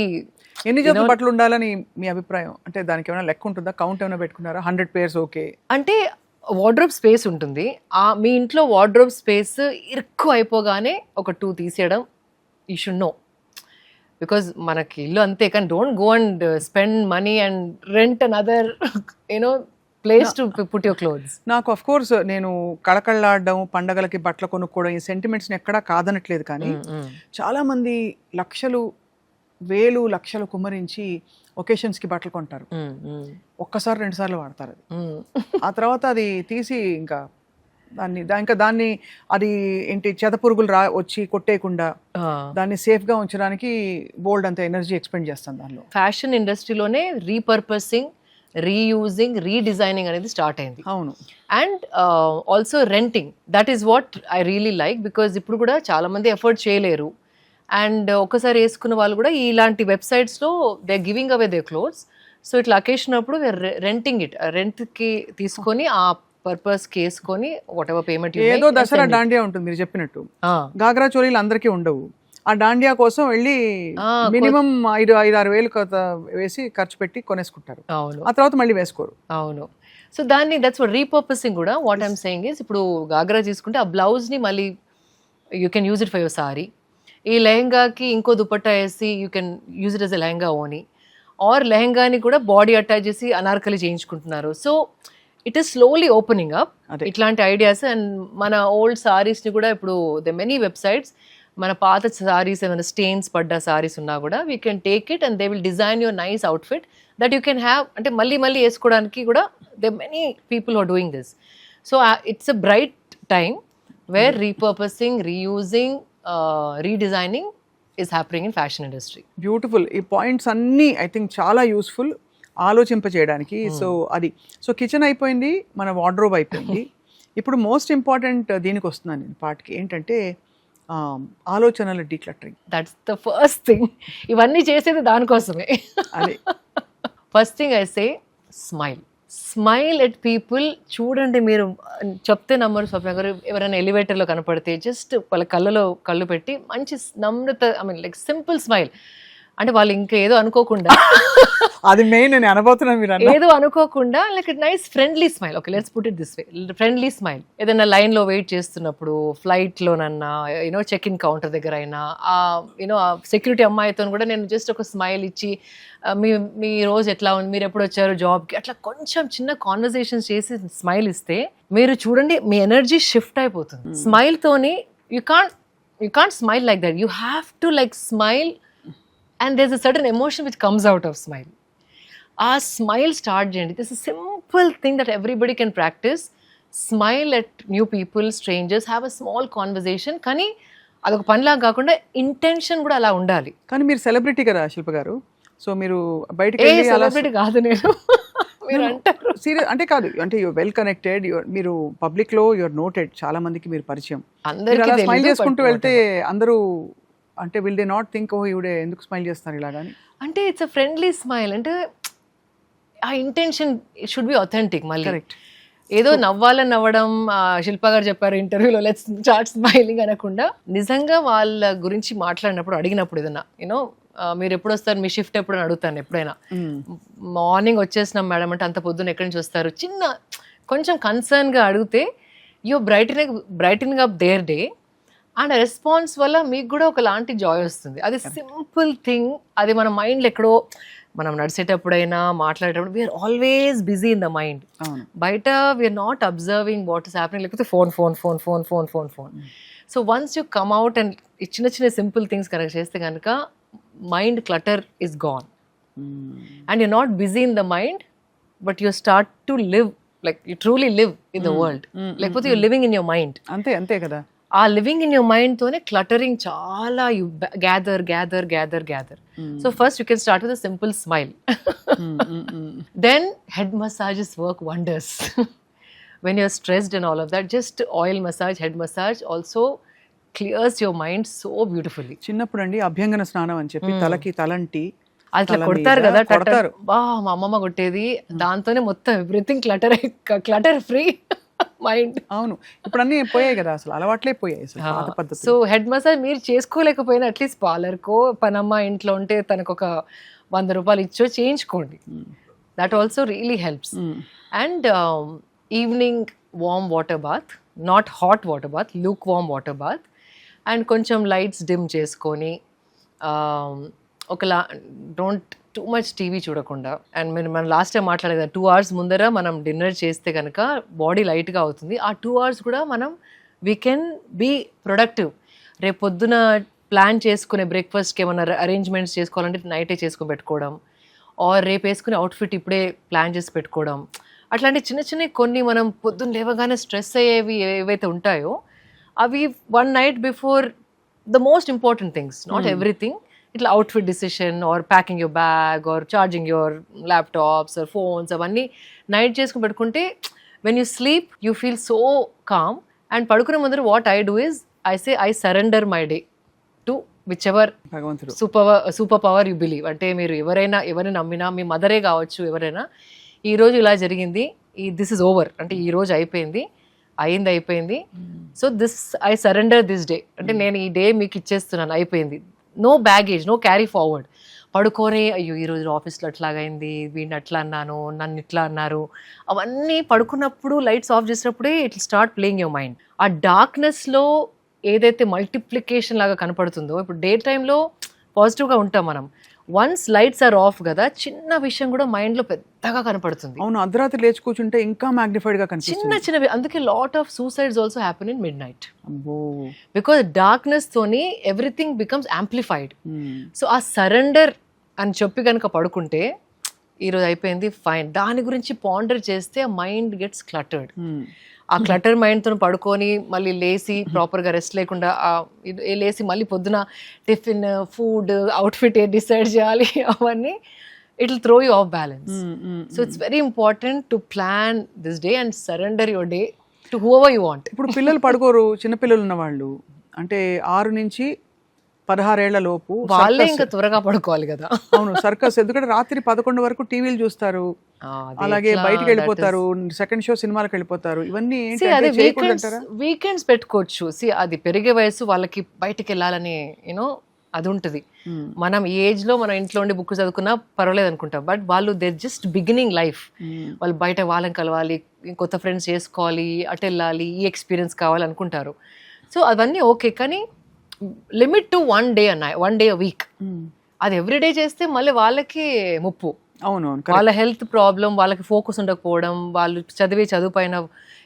ఎన్ని జతలు బట్టలు ఉండాలని మీ అభిప్రాయం? అంటే దానికి ఏమైనా లెక్క ఉంటుందా? కౌంట్ ఏమైనా పెట్టుకున్నారా? 100 pairs ఓకే అంటే వార్డ్రోబ్ స్పేస్ ఉంటుంది. మీ ఇంట్లో వార్డ్రోబ్ స్పేస్ ఇరుక్కు అయిపోగానే ఒక 2 తీసేయడం యూ షుడ్ నో, బికాజ్ మనకి ఇల్లు అంతే. కానీ don't go and spend money and rent another place to put your clothes. నాకు ఆఫ్ కోర్స్ నేను కళకళలాడడం, పండగలకి బట్టలు కొనుక్కోవడం, ఈ సెంటిమెంట్స్ని ఎక్కడా కాదనట్లేదు. కానీ చాలా మంది లక్షలు కుమ్మరించి ఒకేషన్స్కి బట్టలు కొంటారు. ఒక్కసారి 2 సార్లు వాడతారు అది. ఆ తర్వాత అది తీసి ఇంకా దాన్ని అది ఏంటి చెదపురుగులు వచ్చి కొట్టేయకుండా దాన్ని సేఫ్గా ఉంచడానికి బోల్డ్ అంత ఎనర్జీ ఎక్స్పెండ్ చేస్తాను దానిలో. ఫ్యాషన్ ఇండస్ట్రీలోనే రీపర్పసింగ్, రీయూజింగ్, రీడిజైనింగ్ అనేది స్టార్ట్ అయింది. అవును. And also renting, that is what I really like. Because ఇప్పుడు కూడా చాలా మంది ఎఫర్ట్ చేయలేరు. అండ్ ఒకసారి వేసుకున్న వాళ్ళు కూడా ఇలాంటి వెబ్సైట్స్లో they are giving away the clothes. So ఇట్లా అకేషన్ అప్పుడు రెంటింగ్ ఇట్, రెంట్కి తీసుకొని ఆ పర్పస్కి వేసుకొని వాట్ ఎవర్ పేమెంట్. ఏదో దసరా దాండియా ఉంటుంది మీరు చెప్పినట్టు, గాగ్రా చోలీలు అందరికీ ఉండవు. ఆ దాండియా కోసం వెళ్ళి మినిమం 5-6 వేలు వేసి ఖర్చు పెట్టి కొనేసుకుంటారు. అవును. ఆ తర్వాత మళ్ళీ వేసుకోరు. అవును. సో దాన్ని దట్స్ వాట్ రీపర్పసింగ్ కూడా. వాట్ ఐమ్ సేయింగ్ ఇస్, ఇప్పుడు గాగ్రా తీసుకుంటే ఆ బ్లౌజ్ని మళ్ళీ you can use it for your sari. ఈ లెహంగాకి ఇంకో దుపట్టా వేసి you can use it as a lehenga ఓని, ఆర్ లెహంగాని కూడా బాడీ అటాచ్ చేసి అనార్కలి చేయించుకుంటున్నారు. So it is slowly opening up ఇట్లాంటి ఐడియాస్. అండ్ మన ఓల్డ్ సారీస్ని కూడా ఇప్పుడు ద మెనీ వెబ్సైట్స్ మన పాత సారీస్ ఏమైనా స్టెయిన్స్ పడ్డ సారీస్ ఉన్నా కూడా we can take it and they will design your nice outfit that you can have. అంటే మళ్ళీ వేసుకోవడానికి కూడా they many people are doing this. So it's a bright time where repurposing, reusing, redesigning is happening in fashion industry. Beautiful. ఈ points అన్నీ I think చాలా useful ఆలోచింపజేయడానికి. So kitchen అయిపోయింది, మన వార్డ్రోబ్ అయిపోయింది. ఇప్పుడు మోస్ట్ ఇంపార్టెంట్ దీనికి వస్తున్నాను నేను పార్ట్కి, ఏంటంటే ఆలోచనల decluttering. That's the first thing. ఇవన్నీ చేసేది దానికోసమే. అదే first thing I say smile at people. చూడండి, మీరు చెప్తే నమ్మరు స్వప్న గారు, ఎవరైనా ఎలివేటర్లో కనపడితే జస్ట్ వాళ్ళ కళ్ళు పెట్టి మంచి నమ్రత, I mean like simple smile. అంటే వాళ్ళు ఇంకా ఏదో అనుకోకుండా, అది మెయిన్ నేను అనబోతున్నాను, మీరు ఏదో అనుకోకుండా like nice friendly smile. Okay, let's put it this way, friendly smile. ఏదైనా లైన్లో వెయిట్ చేస్తున్నప్పుడు, ఫ్లైట్లోనన్నా, చెక్ ఇన్ కౌంటర్ దగ్గర అయినా, ఆ సెక్యూరిటీ అమ్మాయితో కూడా నేను జస్ట్ ఒక స్మైల్ ఇచ్చి, మీ రోజు ఎట్లా ఉంది, మీరు ఎప్పుడు వచ్చారు జాబ్కి, అట్లా కొంచెం చిన్న కాన్వర్సేషన్స్ చేసి స్మైల్ ఇస్తే మీరు చూడండి మీ ఎనర్జీ షిఫ్ట్ అయిపోతుంది. స్మైల్ తోని you can't smile like that, you have to like smile and there's a certain emotion which comes out of smile. Smile start చేయండి. This is a simple thing that everybody can practice. Smile at new people, strangers, have a small conversation. కానీ అదొక పనిలాగా కాకుండా intention కూడా అలా ఉండాలి. కానీ మీరు celebrity కదా శిల్ప గారు, సో మీరు బయటకి సెలబ్రిటీ కాదు నేను. మీరు అంటారు సీరియస్ అంటే కాదు, అంటే యూర్ వెల్ కనెక్టెడ్, మీరు పబ్లిక్ లో యూర్ నోటెడ్, చాలా మందికి మీరు పరిచయం. అందరికీ స్మైల్ చేసుకుంటూ వెళ్తే అందరూ అంటే విల్ దే నాట్ థింక్, ఓ ఇవిడే ఎందుకు స్మైల్ చేస్తున్నారు ఇలాగని? అంటే ఇట్స్ అ ఫ్రెండ్లీ స్మైల్. అంటే ఆ ఇంటెన్షన్ షుడ్ బి అథెంటిక్. మళ్ళీ కరెక్ట్. ఏదో నవ్వడం, శిల్ప గారు చెప్పారు ఇంటర్వ్యూలో లెట్స్ స్టార్ట్ స్మైలింగ్ అనకుండా, నిజంగా వాళ్ళ గురించి మాట్లాడినప్పుడు, అడిగినప్పుడు, ఏదైనా మీరు ఎప్పుడు వస్తారు, మీ షిఫ్ట్ ఎప్పుడు అని అడుగుతాను ఎప్పుడైనా. మార్నింగ్ వచ్చేసినాం మేడం అంటే, అంత పొద్దున్న ఎక్కడి నుంచి వస్తారు, చిన్న కొంచెం కన్సర్న్గా అడిగితే you're brightening up their day. And response వల్ల మీకు కూడా ఒకలాంటి జాయ్ వస్తుంది. అది సింపుల్ థింగ్. అది మన మైండ్లో ఎక్కడో, మనం నడిచేటప్పుడైనా మాట్లాడేటప్పుడు we are always busy in the mind. బయట we are not observing what is happening, లేకపోతే phone. So once you come out and చిన్న చిన్న సింపుల్ థింగ్స్ కరెక్ట్ చేస్తే కనుక mind clutter is gone. And you're not busy in the mind, but you start to live, like you truly live in the world. లేకపోతే you're living in your mind. అంతే కదా. ఆ living in your mind తోనే cluttering చాలా, you gather. So first you can start with a simple smile. Then head massages work wonders when you're stressed and all of that. Just oil massage, head massage also clears your mind so beautifully. చిన్నప్పుడు అండి అభ్యంగన స్నానం అని చెప్పి తలకి తలంటి అట్లా తల కొడతారు మీద కదా కొడతారు. బా మా అమ్మమ్మ కొట్టేది దాంతోనే మొత్తం ఎవ్రీథింగ్ క్లటర్ ఫ్రీ మైండ్. అవును, ఇప్పుడు అన్నీ పోయాయి కదా, అసలు అలవాట్లే పోయాయి అసలు పాత పద్ధతి. సో హెడ్ మసాజ్ మీరు చేసుకోలేకపోయినా అట్లీస్ట్ పార్లర్కో పనమ్మ ఇంట్లో ఉంటే తనకు ఒక 100 రూపాయలు ఇచ్చో చేయించుకోండి. That also really helps. And evening warm water bath, not hot water bath, lukewarm water bath. And కొంచెం లైట్స్ డిమ్ చేసుకొని ఒకలా డోంట్ టూ మచ్ టీవీ చూడకుండా. అండ్ మనం లాస్ట్ టైం మాట్లాడే కదా 2 hours ముందర మనం డిన్నర్ చేస్తే కనుక బాడీ లైట్గా అవుతుంది. ఆ 2 hours కూడా మనం వీ కెన్ బీ ప్రొడక్టివ్. రేపు పొద్దున ప్లాన్ చేసుకునే బ్రేక్ఫాస్ట్కి ఏమైనా అరేంజ్మెంట్స్ చేసుకోవాలంటే నైటే చేసుకుని పెట్టుకోవడం, ఆర్ రేపు వేసుకునే అవుట్ఫిట్ ఇప్పుడే ప్లాన్ చేసి పెట్టుకోవడం. అట్లాంటి చిన్న చిన్న కొన్ని మనం పొద్దున్న లేవగానే స్ట్రెస్ అయ్యేవి ఏవైతే ఉంటాయో అవి 1 night before the most important things, not everything. ఇట్లా outfit decision or packing your bag or charging your laptops or phones అవన్నీ నైట్ చేసుకుని పెట్టుకుంటే when you sleep you feel so calm. And పడుకునే ముందర what I do is I surrender my day to whichever భగవంతుడు super power you believe. అంటే మీరు ఎవరిని నమ్మినా, మీ మదరే కావచ్చు ఎవరైనా, ఈరోజు ఇలా జరిగింది, దిస్ ఇస్ ఓవర్ అంటే ఈరోజు అయిపోయింది. So I surrender this day, అంటే నేను ఈ డే మీకు ఇచ్చేస్తున్నాను, అయిపోయింది. No baggage, no carry forward. పడుకోనే అయ్యో ఈరోజు ఆఫీస్లో అట్లాగైంది, వీడిని అట్లా అన్నాను, నన్ను ఇట్లా అన్నారు, అవన్నీ పడుకున్నప్పుడు లైట్స్ ఆఫ్ చేసినప్పుడే it start playing your mind. ఆ డార్క్నెస్లో ఏదైతే మల్టిప్లికేషన్ లాగా కనపడుతుందో, ఇప్పుడు డే టైంలో పాజిటివ్గా ఉంటాం మనం, వన్స్ లైట్స్ ఆర్ ఆఫ్ కదా చిన్న విషయం కూడా మైండ్లో పెద్దగా కనపడుతుంది. అవును, అర్ధరాత్రి లేచి కూర్చుంటే ఇంకా మ్యాగ్నిఫైడ్ గా కనిపిస్తుంది. చిన్నవి. అందుకే lot of suicides also happen in mid night, because darkness తోని ఎవ్రీథింగ్ బికమ్స్ యాంప్లిఫైడ్. సో ఆ సరెండర్ అని చెప్పి కనుక పడుకుంటే ఈరోజు అయిపోయింది ఫైన్, దాని గురించి పాండర్ చేస్తే మైండ్ గెట్స్ క్లటర్డ్. ఆ క్లటర్ మైండ్తో పడుకొని మళ్ళీ లేచి ప్రాపర్గా రెస్ట్ లేకుండా లేచి మళ్ళీ పొద్దున టిఫిన్, ఫుడ్, అవుట్ఫిట్ డిసైడ్ చేయాలి, అవన్నీ it will throw you of balance. So it's very important to plan this day and surrender your day to whoever you want. ఇప్పుడు పిల్లలు పడుకోరు, చిన్నపిల్లలు ఉన్న వాళ్ళు అంటే 6 నుంచి 16 ఏళ్ల లోపు వాళ్ళే ఇంకా త్వరగా పడుకోవాలి కదా. అవును, సర్కస్, ఎందుకంటే రాత్రి 11 వరకు టీవీలు చూస్తారు, అలాగే బయటికి వెళ్ళిపోతారు, సెకండ్ షో సినిమాలకు వెళ్ళిపోతారు. ఇవన్నీ వీకెండ్స్ పెట్టుకోవచ్చు. అది పెరిగే వయసు వాళ్ళకి బయటికి వెళ్ళాలని యూనో అది ఉంటుంది. మనం ఈ ఏజ్ లో మనం ఇంట్లో ఉండి బుక్ చదువుకున్నా పర్వాలేదు అనుకుంటాం, బట్ వాళ్ళు దే జస్ట్ బిగినింగ్ లైఫ్. వాళ్ళు బయట వాళ్ళని కలవాలి, కొత్త ఫ్రెండ్స్ చేసుకోవాలి, అటు వెళ్ళాలి, ఈ ఎక్స్పీరియన్స్ కావాలి అనుకుంటారు. సో అవన్నీ ఓకే, కానీ limit to 1 day a week. అది ఎవ్రీడే చేస్తే మళ్ళీ వాళ్ళకి ముప్పు. అవును, వాళ్ళ హెల్త్ ప్రాబ్లం, వాళ్ళకి ఫోకస్ ఉండకపోవడం, వాళ్ళు చదువు పైన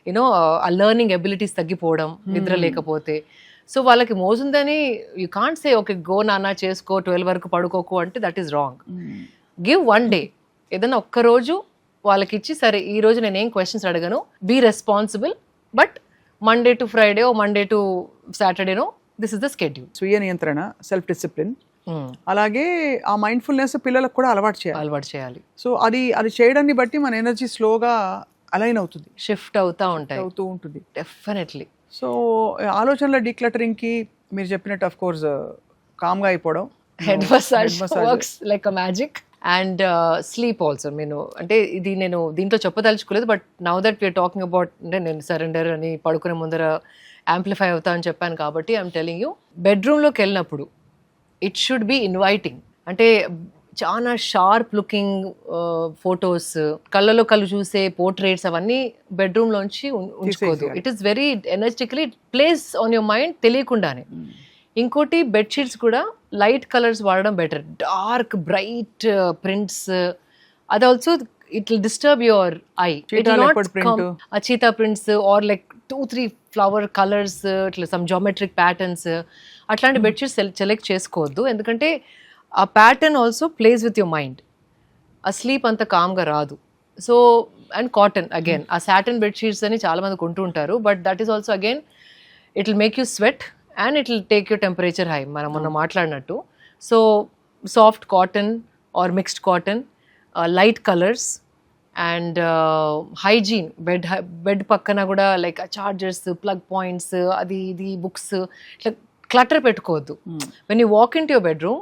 యూనో ఆ లెర్నింగ్ ఎబిలిటీస్ తగ్గిపోవడం, నిద్ర లేకపోతే. సో వాళ్ళకి మోజుందని you can't say okay go నాన్న చేసుకో 12 వరకు పడుకోకు అంటే that is wrong. Give 1 day, ఏదైనా ఒక్కరోజు వాళ్ళకి ఇచ్చి, సరే ఈ రోజు నేను ఏం క్వశ్చన్స్ అడగను, be responsible, but Monday to Friday Monday to సాటర్డేనో దిస్ ఇస్ ద స్కెడ్యూల్. స్వీయ నియంత్రణ, సెల్ఫ్ డిసిప్లిన్, అలాగే ఆ మైండ్ఫుల్నెస్ పిల్లలకు కూడా అలవాటు చేయాలి. సో అది చేయడాన్ని బట్టి మన ఎనర్జీ స్లోగా అలైన్ అవుతుంది, షిఫ్ట్ అవుతూ ఉంటుంది డెఫినెట్లీ. సో ఆలోచనల డీక్లటరింగ్ కి మీరు చెప్పినట్టు ఆఫ్ కోర్స్ కామ్గా అయిపోవడం, head massage works like a magic. And sleep also. నేను దీంట్లో చెప్పదలుచుకోలేదు, but now that we are talking about, అంటే నేను సరెండర్ అని పడుకునే ముందర యాంప్లిఫై అవుతా అని చెప్పాను కాబట్టి ఐఎమ్ టెలింగ్ యూ, బెడ్రూమ్లోకి వెళ్ళినప్పుడు ఇట్ షుడ్ బి ఇన్వైటింగ్. అంటే చాలా షార్ప్ లుకింగ్ ఫొటోస్, కళ్ళు చూసే పోర్ట్రేట్స్ అవన్నీ బెడ్రూమ్లోంచి ఉంచుకోదు. It is very energetically plays on your mind తెలియకుండానే. ఇంకోటి బెడ్షీట్స్ కూడా లైట్ కలర్స్ వాడడం బెటర్, డార్క్ బ్రైట్ ప్రింట్స్ అది also it will disturb your eye. It will not come cheetah prints or like 2-3 flower colours, ఇట్లా some geometric patterns, అట్లాంటి bedsheets select చేసుకోవద్దు. ఎందుకంటే ఆ pattern also plays with your mind, ఆ sleep అంత కామ్గా రాదు. సో అండ్ కాటన్ అగైన్, ఆ సాటిన్ బెడ్షీట్స్ అని చాలా మంది కొంటూ ఉంటారు, but that is also again it will make you sweat and it will take you temperature high, మనం మొన్న మాట్లాడినట్టు. So soft cotton or mixed cotton, light colours and hygiene. Bed పక్కన కూడా లైక్ చార్జర్స్, ప్లగ్ పాయింట్స్, అది ఇది books, ఇట్లా clutter పెట్టుకోవద్దు. When you walk in to your bedroom,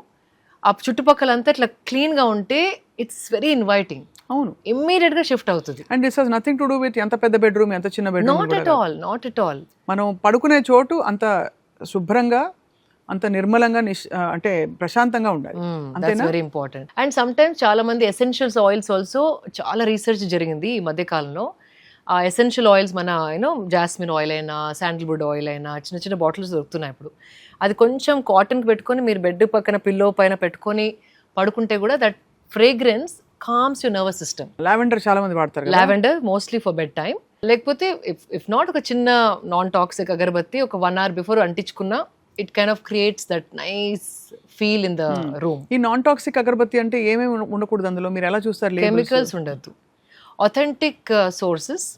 ఆ చుట్టుపక్కల అంతా ఇట్లా క్లీన్ గా ఉంటే ఇట్స్ వెరీ ఇన్వైటింగ్. అవును. ఇమ్మీడియట్ గా షిఫ్ట్ అవుతుంది. And this has nothing to do with ఎంత పెద్ద బెడ్రూమ్ ఎంత చిన్న బెడ్రూమ్. Not at all. మనం పడుకునే చోటు అంత శుభ్రంగా అంత నిర్మలంగా అంటే ప్రశాంతంగా ఉండాలి. That's very important. And some times చాలా మంది ఎసెన్షియల్స్ ఆయిల్స్ ఆల్సో చాలా రీసెర్చ్ జరిగింది ఈ మధ్య కాలంలో. ఆ ఎసెన్షియల్ ఆయిల్స్ మన జాస్మిన్ ఆయిల్ అయినా శాండిల్వుడ్ ఆయిల్ అయినా చిన్న చిన్న బాటిల్స్ దొరుకుతున్నాయి ఇప్పుడు. అది కొంచెం కాటన్కి పెట్టుకొని మీరు బెడ్ పక్కన పిల్లో పైన పెట్టుకొని పడుకుంటే కూడా that fragrance calms your nervous system. Lavender చాలా మంది వాడతారు. Lavender mostly for bed time. లేకపోతే ఇఫ్ నాట్ ఒక చిన్న నాన్ టాక్సిక్ అగరబత్తి ఒక 1 hour బిఫోర్ అంటించుకున్నా it kind of creates that nice feel in the room. ఈ నాన్ టాక్సిక్ అగరబత్తి అంటే ఏమేమి ఉండకూడదు అందులో, మీరు ఎలా చూస్తారు? కెమికల్స్ ఉండద్దు, అథెంటిక్ సోర్సెస్.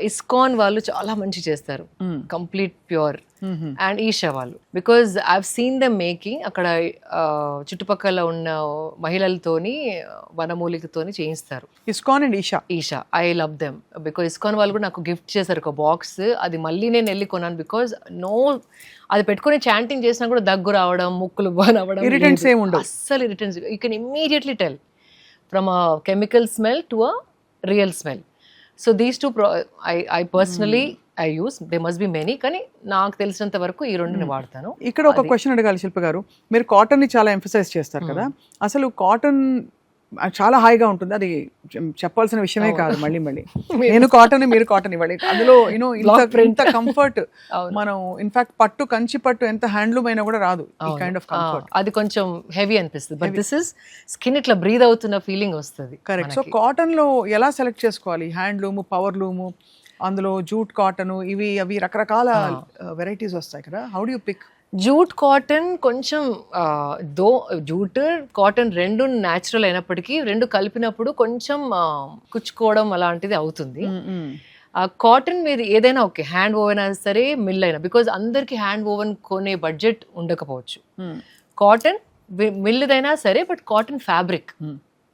ఇస్కాన్ వాళ్ళు చాలా మంచి చేస్తారు, కంప్లీట్ ప్యూర్. అండ్ ఈషా వాళ్ళు, because I've seen them making అక్కడ చుట్టుపక్కల ఉన్న మహిళలతోని వనమూలికతోని చేయిస్తారు. ISKCON and Isha I love them because ISKCON వాళ్ళు కూడా నాకు గిఫ్ట్ చేశారు ఒక బాక్స్. అది మళ్ళీ నేను వెళ్ళి కొన్నాను బికాజ్ అది పెట్టుకుని చాంటింగ్ చేసినా కూడా దగ్గు రావడం, ముక్కులు బానవడం, ఇరిటెంట్స్ ఏమి ఉండవు అస్సలు. Irritants you can immediately tell from a chemical smell to a real smell. So these two I personally I use. They must be many, కానీ నాకు తెలిసినంత వరకు ఈ రెండుని వాడతాను. ఇక్కడ ఒక క్వశ్చన్ అడగాలి శిల్ప గారు. మీరు కాటన్ ని చాలా ఎంఫసైజ్ చేస్తారు కదా, అసలు కాటన్ చాలా హాయిగా ఉంటుంది, అది చెప్పాల్సిన విషయమే కాదు. మళ్ళీ నేను కాటన్ మీరు కాటన్ ఇవ్వాలి, అందులో ఇంత కంఫర్ట్. మనం ఇన్ఫాక్ట్ పట్టు, కంచి పట్టు ఎంత హ్యాండ్లూమ్ అయినా కూడా రాదు ఈ కైండ్ ఆఫ్ కంఫర్ట్. అది కొంచెం హెవీ అనిపిస్తుంది, బట్ దిస్ ఇస్ స్కిన్ ఇట్లా బ్రీద్ అవుతున్న ఫీలింగ్ వస్తుంది. కరెక్ట్. సో కాటన్ లో ఎలా సెలెక్ట్ చేసుకోవాలి? హ్యాండ్లూమ్, పవర్ లూమ్, అందులో జూట్ కాటన్, అవి రకరకాల వెరైటీస్ వస్తాయి కదా. How do you pick? Jute cotton కొంచెం జూట్ కాటన్ రెండు న్యాచురల్ అయినప్పటికీ రెండు కలిపినప్పుడు కొంచెం కుచ్చుకోవడం అలాంటిది అవుతుంది. కాటన్ మీద ఏదైనా ఓకే, హ్యాండ్ ఓవెన్ అయినా సరే, మిల్ అయినా, బికాజ్ అందరికి హ్యాండ్ ఓవెన్ కొనే బడ్జెట్ ఉండకపోవచ్చు. కాటన్ మిల్లుదైనా సరే, బట్ కాటన్ ఫ్యాబ్రిక్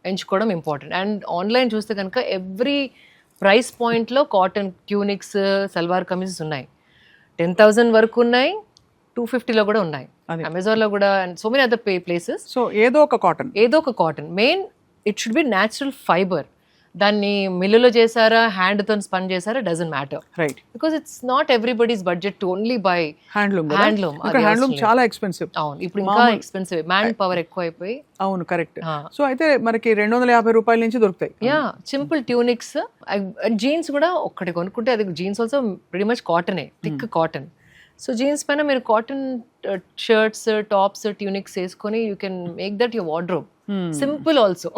ఎంచుకోవడం ఇంపార్టెంట్. అండ్ ఆన్లైన్ చూస్తే కనుక ఎవ్రీ ప్రైస్ పాయింట్లో కాటన్ ట్యూనిక్స్, సల్వార్ కమీజెస్ ఉన్నాయి. 10,000 వరకు ఉన్నాయి, 250లో కూడా ఉన్నాయి, అమెజాన్ లో కూడా, and so many other places. So ఏదో ఒక cotton main it should be natural fibre. దాన్ని మిల్లులో చేశారా, హ్యాండ్ తో స్పన్ చేశారా, doesn't matter, right? Because it's not everybody's budget to only by handloom. చాలా ఎక్స్పెన్సివ్. అవును, ఇప్పుడు ఇంకా ఎక్స్పెన్సివ్, మ్యాన్ పవర్ ఎక్కువ అయిపోయి. అవును, కరెక్ట్. సో అయితే మనకి 250 రూపాయల నుంచి దొరుకుతాయి. Yeah, simple tunics. జీన్స్ కూడా ఒక్కటి కొనుక్కుంటే, అది జీన్స్ ఆల్సో వెరీ మచ్ కాటనే, థిక్ కాటన్. సో జీన్స్ పైన మీరు కాటన్ షర్ట్స్, టాప్స్, ట్యూనిక్స్ వేసుకొని you can make that your wardrobe. Simple also.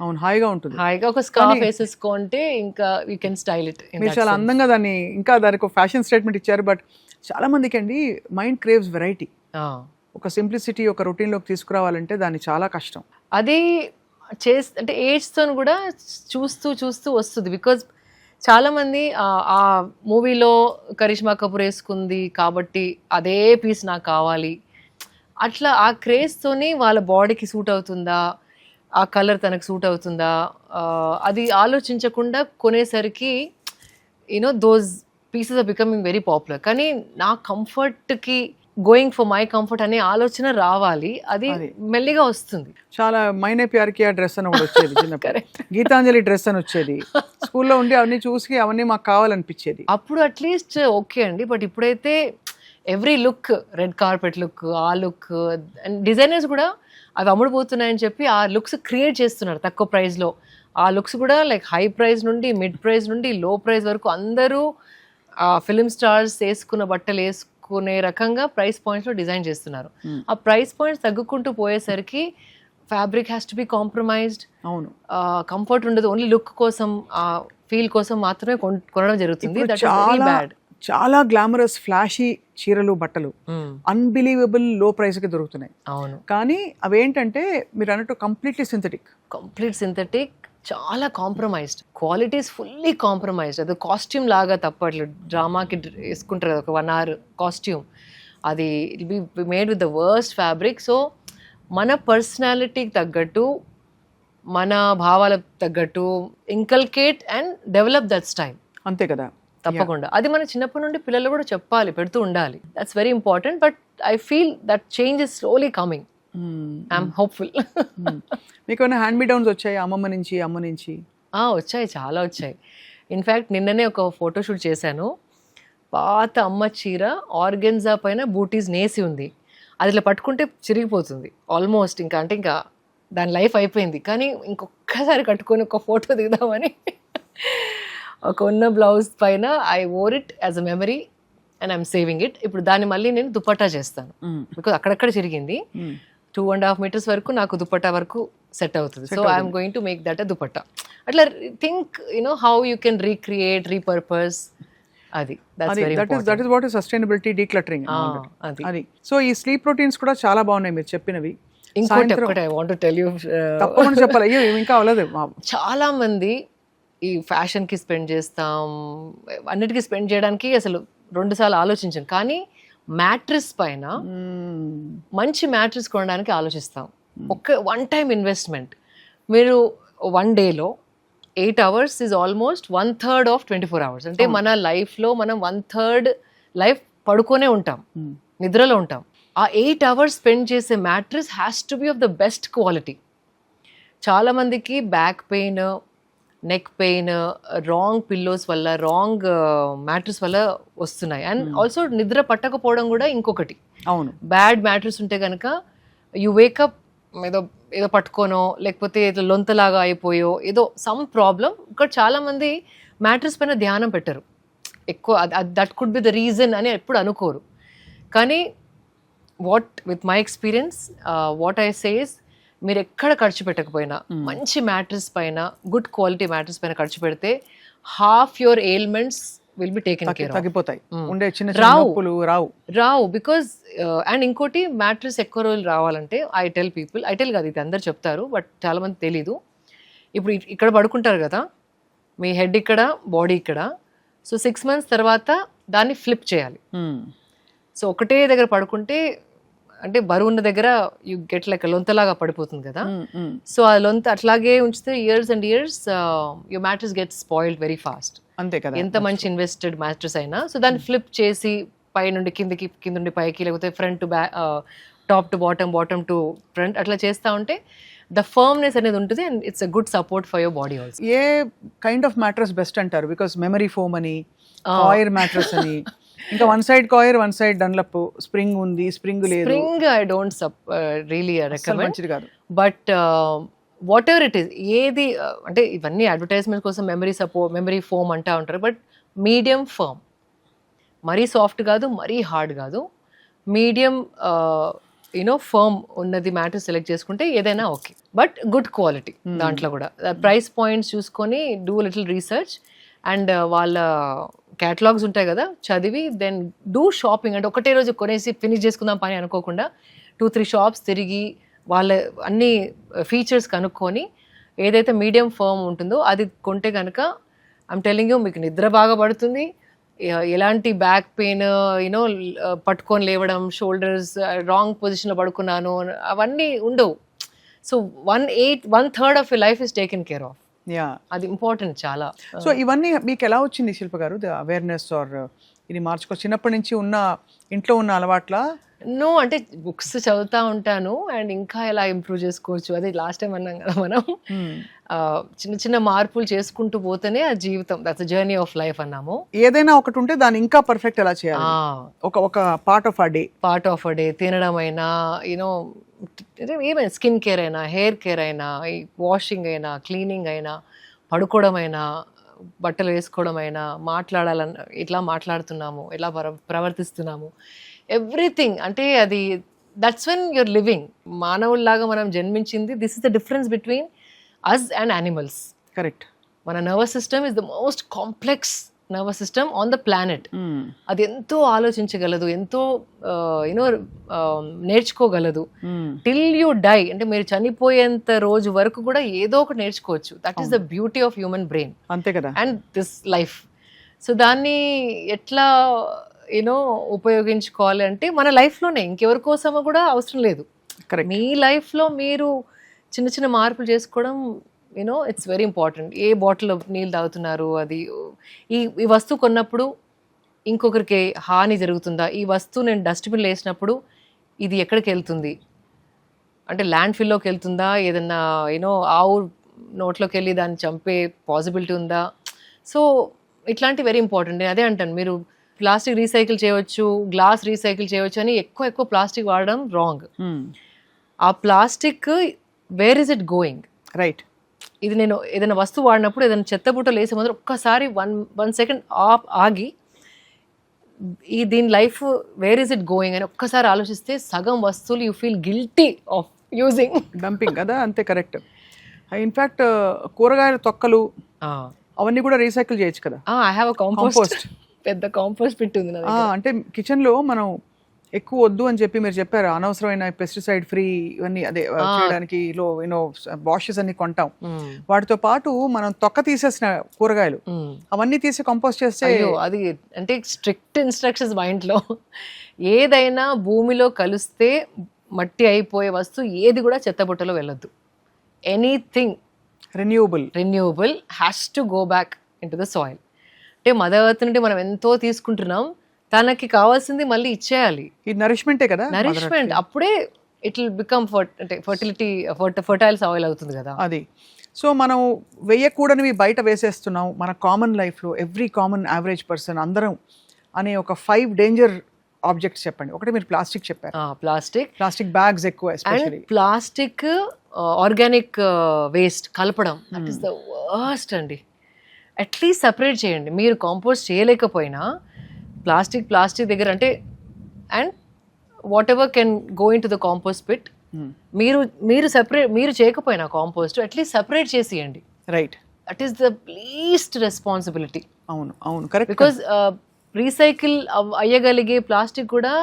అవును, హాయిగా ఉంటుంది. హాయిగా ఒక స్కార్ఫ్ వేసేసుకుంటే ఇంకా యూ కెన్ స్టైల్ ఇట్. మీరు చాలా అందంగా దానికి ఒక ఫ్యాషన్ స్టేట్మెంట్ ఇచ్చారు. బట్ చాలా మందికి అండి మైండ్ క్రేవ్స్ వెరైటీ. ఒక సింప్లిసిటీ, ఒక రొటీన్ లోకి తీసుకురావాలంటే దాన్ని చాలా కష్టం. అది అంటే ఏజ్ తో కూడా చూస్తూ వస్తుంది. బికాజ్ చాలా మంది ఆ మూవీలో కరిష్మా కపూర్ వేసుకుంది కాబట్టి అదే పీస్ నాకు కావాలి, అట్లా ఆ క్రేజ్తోని వాళ్ళ బాడీకి సూట్ అవుతుందా, ఆ కలర్ తనకు సూట్ అవుతుందా, అది ఆలోచించకుండా కొనేసరికి those pieces are becoming very popular. కానీ నా కంఫర్ట్కి, గోయింగ్ ఫర్ మై కంఫర్ట్ అనే ఆలోచన రావాలి, అది మెల్లిగా వస్తుంది. చాలా మైనే ప్యార్ కియా డ్రెస్ అని ఒకటి వచ్చేది చిన్నప్పుడు, గీతాంజలి డ్రెస్ అని వచ్చేది స్కూల్లో ఉండి, అవన్నీ చూసి అవన్నీ మాకు కావాలనిపించేది అప్పుడు. అట్లీస్ట్ ఓకే అండి, బట్ ఇప్పుడైతే every look, red carpet look, ఆ లుక్, అండ్ డిజైనర్స్ కూడా అవి అమ్ముడుపోతున్నాయని చెప్పి ఆ లుక్స్ క్రియేట్ చేస్తున్నారు తక్కువ ప్రైస్లో. ఆ లుక్స్ కూడా లైక్ హై ప్రైస్ నుండి, మిడ్ ప్రైస్ నుండి, లో ప్రైస్ వరకు అందరూ ఫిలిం స్టార్స్ వేసుకున్న బట్టలు వేసుకునే రకంగా ప్రైస్ పాయింట్స్లో డిజైన్ చేస్తున్నారు. ఆ ప్రైస్ పాయింట్స్ తగ్గుకుంటూ పోయేసరికి fabric has to B compromised. అవును, కంఫర్ట్ ఉండదు, ఓన్లీ లుక్ కోసం, ఆ ఫీల్ కోసం మాత్రమే కొనడం జరుగుతుంది. That is very bad. చాలా గ్లామరస్ ఫ్లాషీ చీరలు, బట్టలు అన్బిలీవబుల్ లో ప్రైస్ కి దొరుకుతున్నాయి. అవును, కానీ అవేంటంటే మీరు అన్నట్టు కంప్లీట్ సింథటిక్, చాలా కాంప్రమైజ్డ్, క్వాలిటీస్ ఫుల్లీ కాంప్రమైజ్డ్. అది కాస్ట్యూమ్ లాగా తప్పట్లు, డ్రామాకి వేసుకుంటారు కదా ఒక 1 hour కాస్ట్యూమ్, అది it be made with the worst fabric. So మన పర్సనాలిటీకి తగ్గట్టు, మన భావాలకు తగ్గట్టు inculcate and develop that style. అంతే కదా, తప్పకుండా. అది మన చిన్నప్పటి నుండి పిల్లలు కూడా చెప్పాలి, పెడుతూ ఉండాలి. That's very important. But I feel that change is slowly coming. I'm hopeful. మీకు ఏమైనా హ్యాండ్ మీ డౌన్స్ వచ్చాయి అమ్మ నుంచి? వచ్చాయి, చాలా వచ్చాయి. ఇన్ఫ్యాక్ట్ నిన్ననే ఒక ఫోటోషూట్ చేశాను. పాత అమ్మ చీర ఆర్గెన్జా పైన బూటీస్ నేసి ఉంది. అది ఇట్లా పట్టుకుంటే చిరిగిపోతుంది ఆల్మోస్ట్. ఇంకా దాని లైఫ్ అయిపోయింది. కానీ ఇంకొకసారి కట్టుకొని ఒక ఫోటో దిగుదామని ఒక ఉన్న బ్లౌజ్ పైన I wore it as a memory and I'm saving it. ఇప్పుడు దాన్ని మళ్ళీ నేను దుపట్టా చేస్తాను. బికాజ్ అక్కడక్కడ చిరిగింది. 2.5 meters వరకు నాకు దుపట్టా వరకు సెట్ అవుతుంది. So I'm going to make that a dupatta. అట్లా think how you can recreate, repurpose. అది that is what is sustainability, decluttering. అది సో ఈ స్లీప్ రొటీన్స్ కూడా చాలా బాగున్నాయి మీరు చెప్పినవి. ఇంకోటి ఒకటి I want to tell you, తప్పకుండా చెప్పాలి. అయ్యో ఇంకా అవ్వలేదు. చాలా మంది ఈ ఫ్యాషన్ కి స్పెండ్ చేస్తాం, అన్నిటికీ స్పెండ్ చేయడానికి అసలు 2 సార్లు ఆలోచించాం. కానీ మ్యాట్రెస్ పైన మంచి మ్యాట్రెస్ కొనడానికి ఆలోచిస్తాం. One time investment. మీరు 1 dayలో 8 hours is almost 1/3 of 24 hours. అంటే మన లైఫ్లో మనం 1/3 లైఫ్ పడుకోనే ఉంటాం, నిద్రలో ఉంటాం. ఆ 8 hours స్పెండ్ చేసే mattress has to be of the best quality. చాలామందికి back pain, neck pain wrong pillows వల్ల, రాంగ్ మ్యాట్రెస్ వల్ల వస్తున్నాయి. అండ్ ఆల్సో నిద్ర పట్టకపోవడం కూడా ఇంకొకటి. అవును, బ్యాడ్ మ్యాట్రెస్ ఉంటే కనుక యు వేకప్ ఏదో పట్టుకోనో, లేకపోతే ఏదో లొంతలాగా అయిపోయో, ఏదో సమ్ ప్రాబ్లం. ఇక్కడ చాలా మంది మ్యాట్రెస్ పైన ధ్యానం పెట్టరు ఎక్కువ. That could be the reason అని ఎప్పుడు అనుకోరు. కానీ with my experience what I says, మీరు ఎక్కడ ఖర్చు పెట్టకపోయినా మంచి మ్యాట్రెస్ పైన, గుడ్ క్వాలిటీ మ్యాట్రెస్ పైన ఖర్చు పెడితే half your ailments will be taken care of. తగ్గిపోతాయి. ఉండే చిన్న నొప్పులు రావు. బికాజ్ అండ్ ఇంకోటి మ్యాట్రెస్ ఎక్కువ రోజులు రావాలంటే ఐ టెల్ కాదు, ఇది అందరు చెప్తారు బట్ చాలా మంది తెలీదు. ఇప్పుడు ఇక్కడ పడుకుంటారు కదా, మీ హెడ్ ఇక్కడ, బాడీ ఇక్కడ. సో 6 months తర్వాత దాన్ని ఫ్లిప్ చేయాలి. సో ఒకటే దగ్గర పడుకుంటే, అంటే బరువు ఉన్న దగ్గర యూ గెట్ లైక్ లొంతలాగా పడిపోతుంది కదా. సో ఆ లొంత అట్లాగే ఉంచితే years and years your mattress gets spoiled very fast. అంతే కదా, ఎంత మంచి ఇన్వెస్టెడ్ మ్యాట్రెస్ అయినా. సో దాన్ని ఫ్లిప్ చేసి పై నుండి కిందకి, కింద నుండి పైకి, లేకపోతే front to back, top to bottom, bottom to front, అట్లా చేస్తూ ఉంటే ద ఫర్మ్నెస్ అనేది ఉంటుంది. And it's a good support for your body also. A kind of mattress best అంటారు? బికాస్ మెమరీ ఫోమ్ అని, కాయిర్ మ్యాట్రెస్ అని, ఇంకా one side coir, one side Dunlop, spring ఉంది, స్ప్రింగ్ లేదు. Spring I don't really recommend. మంచిది కాదు. But what ever it is, ఏది అంటే ఇవన్నీ అడ్వర్టైజ్మెంట్ కోసం మెమరీ ఫోమ్ అంటా ఉంటారు. బట్ మీడియం ఫర్మ్, మరీ సాఫ్ట్ కాదు, మరీ హార్డ్ కాదు, మీడియం ఫర్మ్ ఉన్నది మ్యాట్రెస్ సెలెక్ట్ చేసుకుంటే ఏదైనా ఓకే. But good quality. దాంట్లో కూడా ప్రైస్ పాయింట్స్ చూసుకొని డూ లిటిల్ రీసెర్చ్ అండ్ వాళ్ళ క్యాటలాగ్స్ ఉంటాయి కదా, చదివి దెన్ డూ షాపింగ్. అంటే ఒకటే రోజు కొనేసి ఫినిష్ చేసుకుందాం పని అనుకోకుండా 2-3 shops తిరిగి వాళ్ళ అన్ని ఫీచర్స్ కనుక్కొని ఏదైతే మీడియం ఫర్మ్ ఉంటుందో అది కొంటే కనుక ఐమ్ టెల్లింగ్ యూ, మీకు నిద్ర బాగా పడుతుంది. ఎలాంటి బ్యాక్ పెయిన్, పట్టుకొని లేవడం, షోల్డర్స్ రాంగ్ పొజిషన్లో పడుకున్నాను, అవన్నీ ఉండవు. So 1/3 of your life is taken care of. అది ఇంపార్టెంట్ చాలా. సో ఇవన్నీ మీకు ఎలా వచ్చింది శిల్ప గారు, ద అవేర్నెస్ ఆర్ ఇది మార్చుకో చిన్నప్పటి నుంచి ఉన్న ఇంట్లో ఉన్న అలవాట్ల? నో, అంటే బుక్స్ చదువుతూ ఉంటాను అండ్ ఇంకా ఎలా ఇంప్రూవ్ చేసుకోవచ్చు, అదే లాస్ట్ టైం అన్నాం కదా మనం. చిన్న చిన్న మార్పులు చేసుకుంటూ పోతేనే ఆ జీవితం, దట్స్ జర్నీ ఆఫ్ లైఫ్ అన్నాము. ఏదైనా ఒకటి ఉంటే దాన్ని ఇంకా పర్ఫెక్ట్ ఎలా చేయాలి, ఒక పార్ట్ ఆఫ్ అ డే తినడం అయినా, ఏమైనా స్కిన్ కేర్ అయినా, హెయిర్ కేర్ అయినా, వాషింగ్ అయినా, క్లీనింగ్ అయినా, పడుకోవడం అయినా, బట్టలు వేసుకోవడం అయినా, మాట్లాడాలన్నా ఇట్లా మాట్లాడుతున్నాము, ఎలా ప్రవర్తిస్తున్నాము, ఎవ్రీథింగ్. అంటే అది దట్స్ వెన్ యూర్ లివింగ్. మానవుల్లాగా మనం జన్మించింది, this is the difference between us and animals. Correct. మన nervous system is the most complex nervous system on the planet. అది ఎంతో ఆలోచించగలదు, ఎంతో నేర్చుకోగలదు. టిల్ యూ డై, అంటే మీరు చనిపోయేంత రోజు వరకు కూడా ఏదో ఒకటి నేర్చుకోవచ్చు. That is the beauty of human brain. అంతే కదా, అండ్ దిస్ లైఫ్. సో దాన్ని ఎట్లా ఉపయోగించుకోవాలి అంటే మన లైఫ్లోనే, ఇంకెవరి కోసమో కూడా అవసరం లేదు. మీ లైఫ్లో మీరు చిన్న చిన్న మార్పులు చేసుకోవడం it's very important. A bottle నీళ్ళు తాగుతున్నారు, అది ఈ వస్తువు కొన్నప్పుడు ఇంకొకరికి హాని జరుగుతుందా, ఈ వస్తువు నేను డస్ట్బిన్లో వేసినప్పుడు ఇది ఎక్కడికి వెళ్తుంది, అంటే ల్యాండ్ ఫిల్లోకి వెళ్తుందా, ఏదన్నా యూనో ఆవు నోట్లోకి వెళ్ళి దాన్ని చంపే పాసిబిలిటీ ఉందా? సో ఇట్లాంటి వెరీ ఇంపార్టెంట్. నేను అదే అంటాను, మీరు ప్లాస్టిక్ రీసైకిల్ చేయవచ్చు, గ్లాస్ రీసైకిల్ చేయవచ్చు అని ఎక్కువ ప్లాస్టిక్ వాడడం రాంగ్. ఆ plastic where is it going? Right. ఇది నేను ఏదైనా వస్తువు వాడినప్పుడు ఏదైనా చెత్త బుట్టలు వేసే ముందు ఒక్కసారి వన్ సెకండ్ ఆగి దీని life where is it going అని ఒక్కసారి ఆలోచిస్తే సగం వస్తువులు you feel guilty of using. Dumping కదా, అంతే కరెక్ట్. ఇన్ఫ్యాక్ట్ కూరగాయల తొక్కలు అవన్నీ కూడా రీసైకిల్ చేయొచ్చు కదా. ఐ హ్యావ్ అ కాంపోస్ట్, పెద్ద కాంపోస్ట్ పిట్ ఉంది నా దగ్గర. అంటే కిచెన్ లో మనం ఎక్కువ వద్దు అని చెప్పి మీరు చెప్పారు, అనవసరమైన పెస్టిసైడ్ ఫ్రీ ఇవన్నీ అదే చేయడానికి వాషెస్ అన్ని కొంటాం. వాటితో పాటు మనం తొక్క తీసేసిన కూరగాయలు అవన్నీ తీసి కంపోస్ట్ చేస్తే, అది అంటే స్ట్రిక్ట్ ఇన్స్ట్రక్షన్స్ మా ఇంట్లో. ఏదైనా భూమిలో కలిస్తే మట్టి అయిపోయే వస్తువు ఏది కూడా చెత్తబుట్టలో వెళ్ళొద్దు. Anything renewable has to go back in to the soil. అంటే మదర్ ఎర్త్ నుండి మనం ఎంతో తీసుకుంటున్నాం, తనకి కావాల్సింది మళ్ళీ ఇచ్చేయాలి. ఇది నరిష్మెంటే కదా, నరిష్మెంట్. అప్పుడే it will become fertility, fertile soil అవుతుంది కదా అది. సో మనం వేయకూడనివి బయట వేసేస్తున్నాం మన కామన్ లైఫ్లో. ఎవ్రీ కామన్ యావరేజ్ పర్సన్ అందరం అనే ఒక 5 డేంజర్ ఆబ్జెక్ట్స్ చెప్పండి. ఒకటి మీరు ప్లాస్టిక్ చెప్పారు, ప్లాస్టిక్ బ్యాగ్స్ ఎక్కువ, ఎస్పెషల్లీ ప్లాస్టిక్, ఆర్గానిక్ వేస్ట్ కలపడం, దట్ ఈస్ ద వర్స్ట్ అండి. అట్లీస్ట్ సపరేట్ చేయండి. మీరు కాంపోస్ట్ చేయలేకపోయినా ప్లాస్టిక్ దగ్గర అంటే, and whatever can go into the compost pit. మీరు సెపరేట్, మీరు చేయకపోయినా కాంపోస్ట్ అట్లీస్ట్ సెపరేట్ చేసియండి. Right, that is the least responsibility. అవును కరెక్ట్. బికాజ్ రీసైకిల్ అయ్యగలిగే ప్లాస్టిక్ కూడా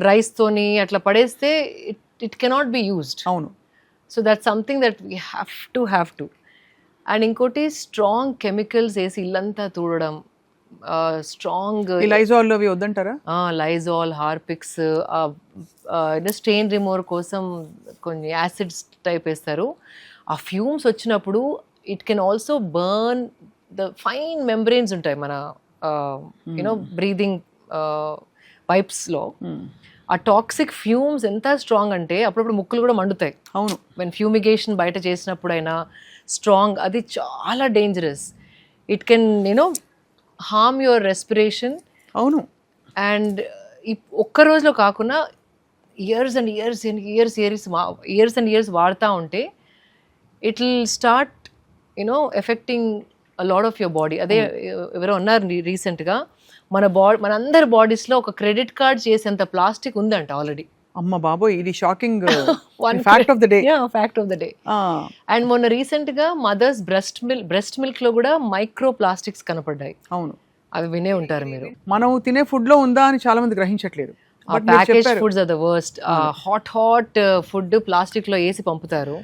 రైస్ తోని అట్లా పడేస్తే ఇట్ కెనాట్ బి యూజ్డ్. అవును. So that's something that we have to. And ఇంకోటి స్ట్రాంగ్ కెమికల్స్ వేసి ఇల్లంతా తూడడం, స్ట్రాంగ్ లైజాల్ అవి వద్దంటారా? లైజాల్, హార్పిక్స్, స్టెయిన్ రిమూవర్ కోసం కొన్ని యాసిడ్స్ టైప్ వేస్తారు. ఆ ఫ్యూమ్స్ వచ్చినప్పుడు it can also burn the fine membranes ఉంటాయి మన బ్రీదింగ్ పైప్స్లో. ఆ టాక్సిక్ ఫ్యూమ్స్ ఎంత స్ట్రాంగ్ అంటే అప్పుడప్పుడు ముక్కులు కూడా మండుతాయి. అవును. వెన్ ఫ్యూమిగేషన్ బయట చేసినప్పుడైనా స్ట్రాంగ్, అది చాలా dangerous. It can harm your respiration. అవును. అండ్ ఒక్క రోజులో కాకుండా ఇయర్స్ అండ్ ఇయర్స్ వాడుతూ ఉంటే it will start effecting a lot of your body. అదే ఎవరో ఉన్నారు రీసెంట్గా, మనందరి బాడీస్లో ఒక క్రెడిట్ కార్డ్ చేసేంత ప్లాస్టిక్ ఉందంట ఆల్రెడీ. అమ్మ బాబోయ్, ఇది shocking fact of the day. And మొన్న రీసెంట్ గా మదర్స్ బ్రెస్ట్ మిల్క్ లో కూడా మైక్రో ప్లాస్టిక్స్ కనపడ్డాయి. అవును, అవి వినే ఉంటారు మీరు. మనం తినే ఫుడ్ లో ఉందా అని చాలా మంది గ్రహించట్లేదు. Package foods are the worst. Hot food plastic లో వేసి పంపుతారు.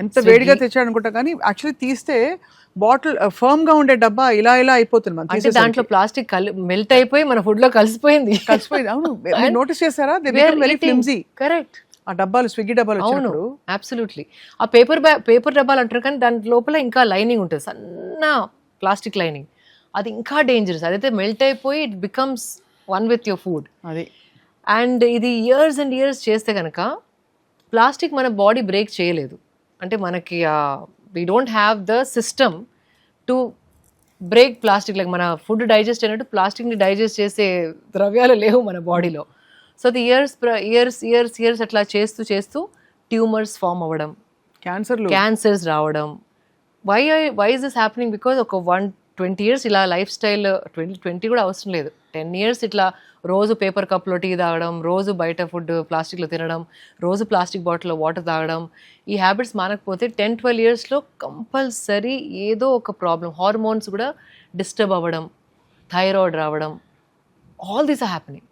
ఎంత వేడిగా తెచ్చాడు అనుకుంటా, కానీ యాక్చువల్లీ తీస్తే బాటిల్ ఫర్మ్ గా ఉండే డబ్బా ఇలా అయిపోతుంది. అంటే దాంట్లో ప్లాస్టిక్ మెల్ట్ అయిపోయి మన ఫుడ్ లో కలిసిపోయింది. అవును, నోటీస్ చేశారా? Very flimsy. కరెక్ట్. ఆ డబ్బాలు, స్విగ్గీ డబ్బాలు. అవును, అబ్సల్యూట్లీ. ఆ పేపర్ డబ్బాలు అంటారు, కానీ దాని లోపల ఇంకా లైనింగ్ ఉంటుంది, సన్న ప్లాస్టిక్ లైనింగ్. అది ఇంకా డేంజరస్. అదైతే మెల్ట్ అయిపోయి it becomes one with your food. అది. అండ్ ఇది ఇయర్స్ అండ్ ఇయర్స్ చేస్తే కనుక ప్లాస్టిక్ మన బాడీ బ్రేక్ చేయలేదు. అంటే మనకి we don't have the system to break plastic. Like మన ఫుడ్ డైజెస్ట్ అయినట్టు ప్లాస్టిక్ని డైజెస్ట్ చేసే ద్రవ్యాలు లేవు మన బాడీలో. సో ది ఇయర్స్ అట్లా చేస్తూ ట్యూమర్స్ ఫామ్ అవ్వడం, క్యాన్సర్స్ రావడం. Why is this happening? Because ఒక 20 years ఇలా లైఫ్ స్టైల్, 20 కూడా అవసరం లేదు, 10 years ఇట్లా రోజు పేపర్ కప్లో టీ తాగడం, రోజు బయట ఫుడ్ ప్లాస్టిక్లో తినడం, రోజు ప్లాస్టిక్ బాటిల్లో వాటర్ తాగడం, ఈ హ్యాబిట్స్ మానకపోతే 10-12 yearsలో కంపల్సరీ ఏదో ఒక ప్రాబ్లం, హార్మోన్స్ కూడా డిస్టర్బ్ అవ్వడం, థైరాయిడ్ రావడం, all these are happening.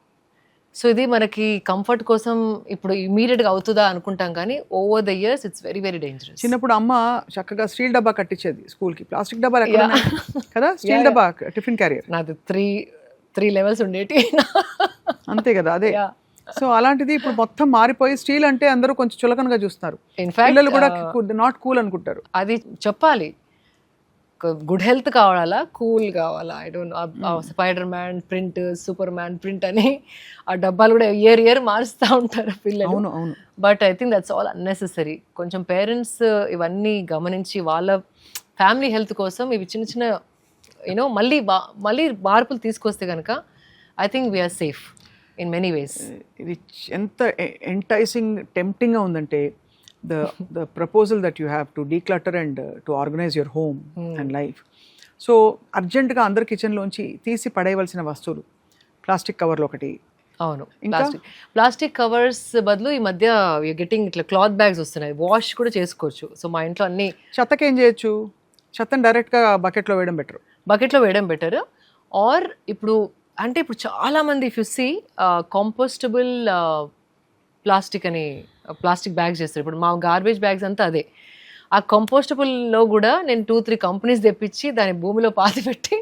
So ఇది మనకి కంఫర్ట్ కోసం ఇప్పుడు ఇమీడియట్గా అవుతుందా అనుకుంటాం, కానీ over the years it's very very dangerous. చిన్నప్పుడు అమ్మ చక్కగా స్టీల్ డబ్బా కట్టించేది స్కూల్కి. ప్లాస్టిక్ డబ్బాలు ఎక్కడ కదా, స్టీల్ డబ్బా టిఫిన్ క్యారియర్. నాది 3 levels ఉండేటి. అంతే కదా, అదే. సో అలాంటిది ఇప్పుడు మొత్తం మారిపోయి స్టీల్ అంటే అందరూ కొంచెం చులకనగా చూస్తున్నారు. పిల్లలు కూడా నాట్ కూల్ అనుకుంటారు. అది చెప్పాలి. గుడ్ హెల్త్ కావాలా, కూల్ కావాలా, I don't know. Spider man print, super man print అని ఆ డబ్బాలు కూడా ఇయర్ మారుస్తూ ఉంటారు పిల్లలు. అవును అవును. But I think that's all unnecessary. కొంచెం పేరెంట్స్ ఇవన్నీ గమనించి వాళ్ళ ఫ్యామిలీ హెల్త్ కోసం ఇవి చిన్న చిన్న యూనో మళ్ళీ మార్పులు తీసుకొస్తే కనుక I think we're safe in many ways. ఇది ఎంత ఎంటైసింగ్ టెంప్టింగ్గా ఉందంటే the proposal that you have to declutter and to organize your home and life. So అర్జెంటుగా అందరి కిచెన్లోంచి తీసి పడేయవలసిన వస్తువులు ప్లాస్టిక్ కవర్లు ఒకటి. అవును, ప్లాస్టిక్ కవర్స్ బదులు ఈ మధ్య గెటింగ్ ఇట్లా క్లాత్ బ్యాగ్స్ వస్తున్నాయి, వాష్ కూడా చేసుకోవచ్చు. సో మా ఇంట్లో అన్ని చెత్తకి ఏం చేయొచ్చు, చెత్తని డైరెక్ట్గా బకెట్లో వేయడం బెటర్. బకెట్లో వేయడం బెటర్. ఆర్ ఇప్పుడు చాలా మంది ఇఫ్ యు సీ కాంపోస్టబుల్ ప్లాస్టిక్ అని ప్లాస్టిక్ బ్యాగ్స్ చేస్తారు. ఇప్పుడు మా గార్బేజ్ బ్యాగ్స్ అంతా అదే. ఆ కంపోస్టబుల్లో కూడా నేను 2-3 కంపెనీస్ తెప్పించి దాన్ని భూమిలో పాతి పెట్టి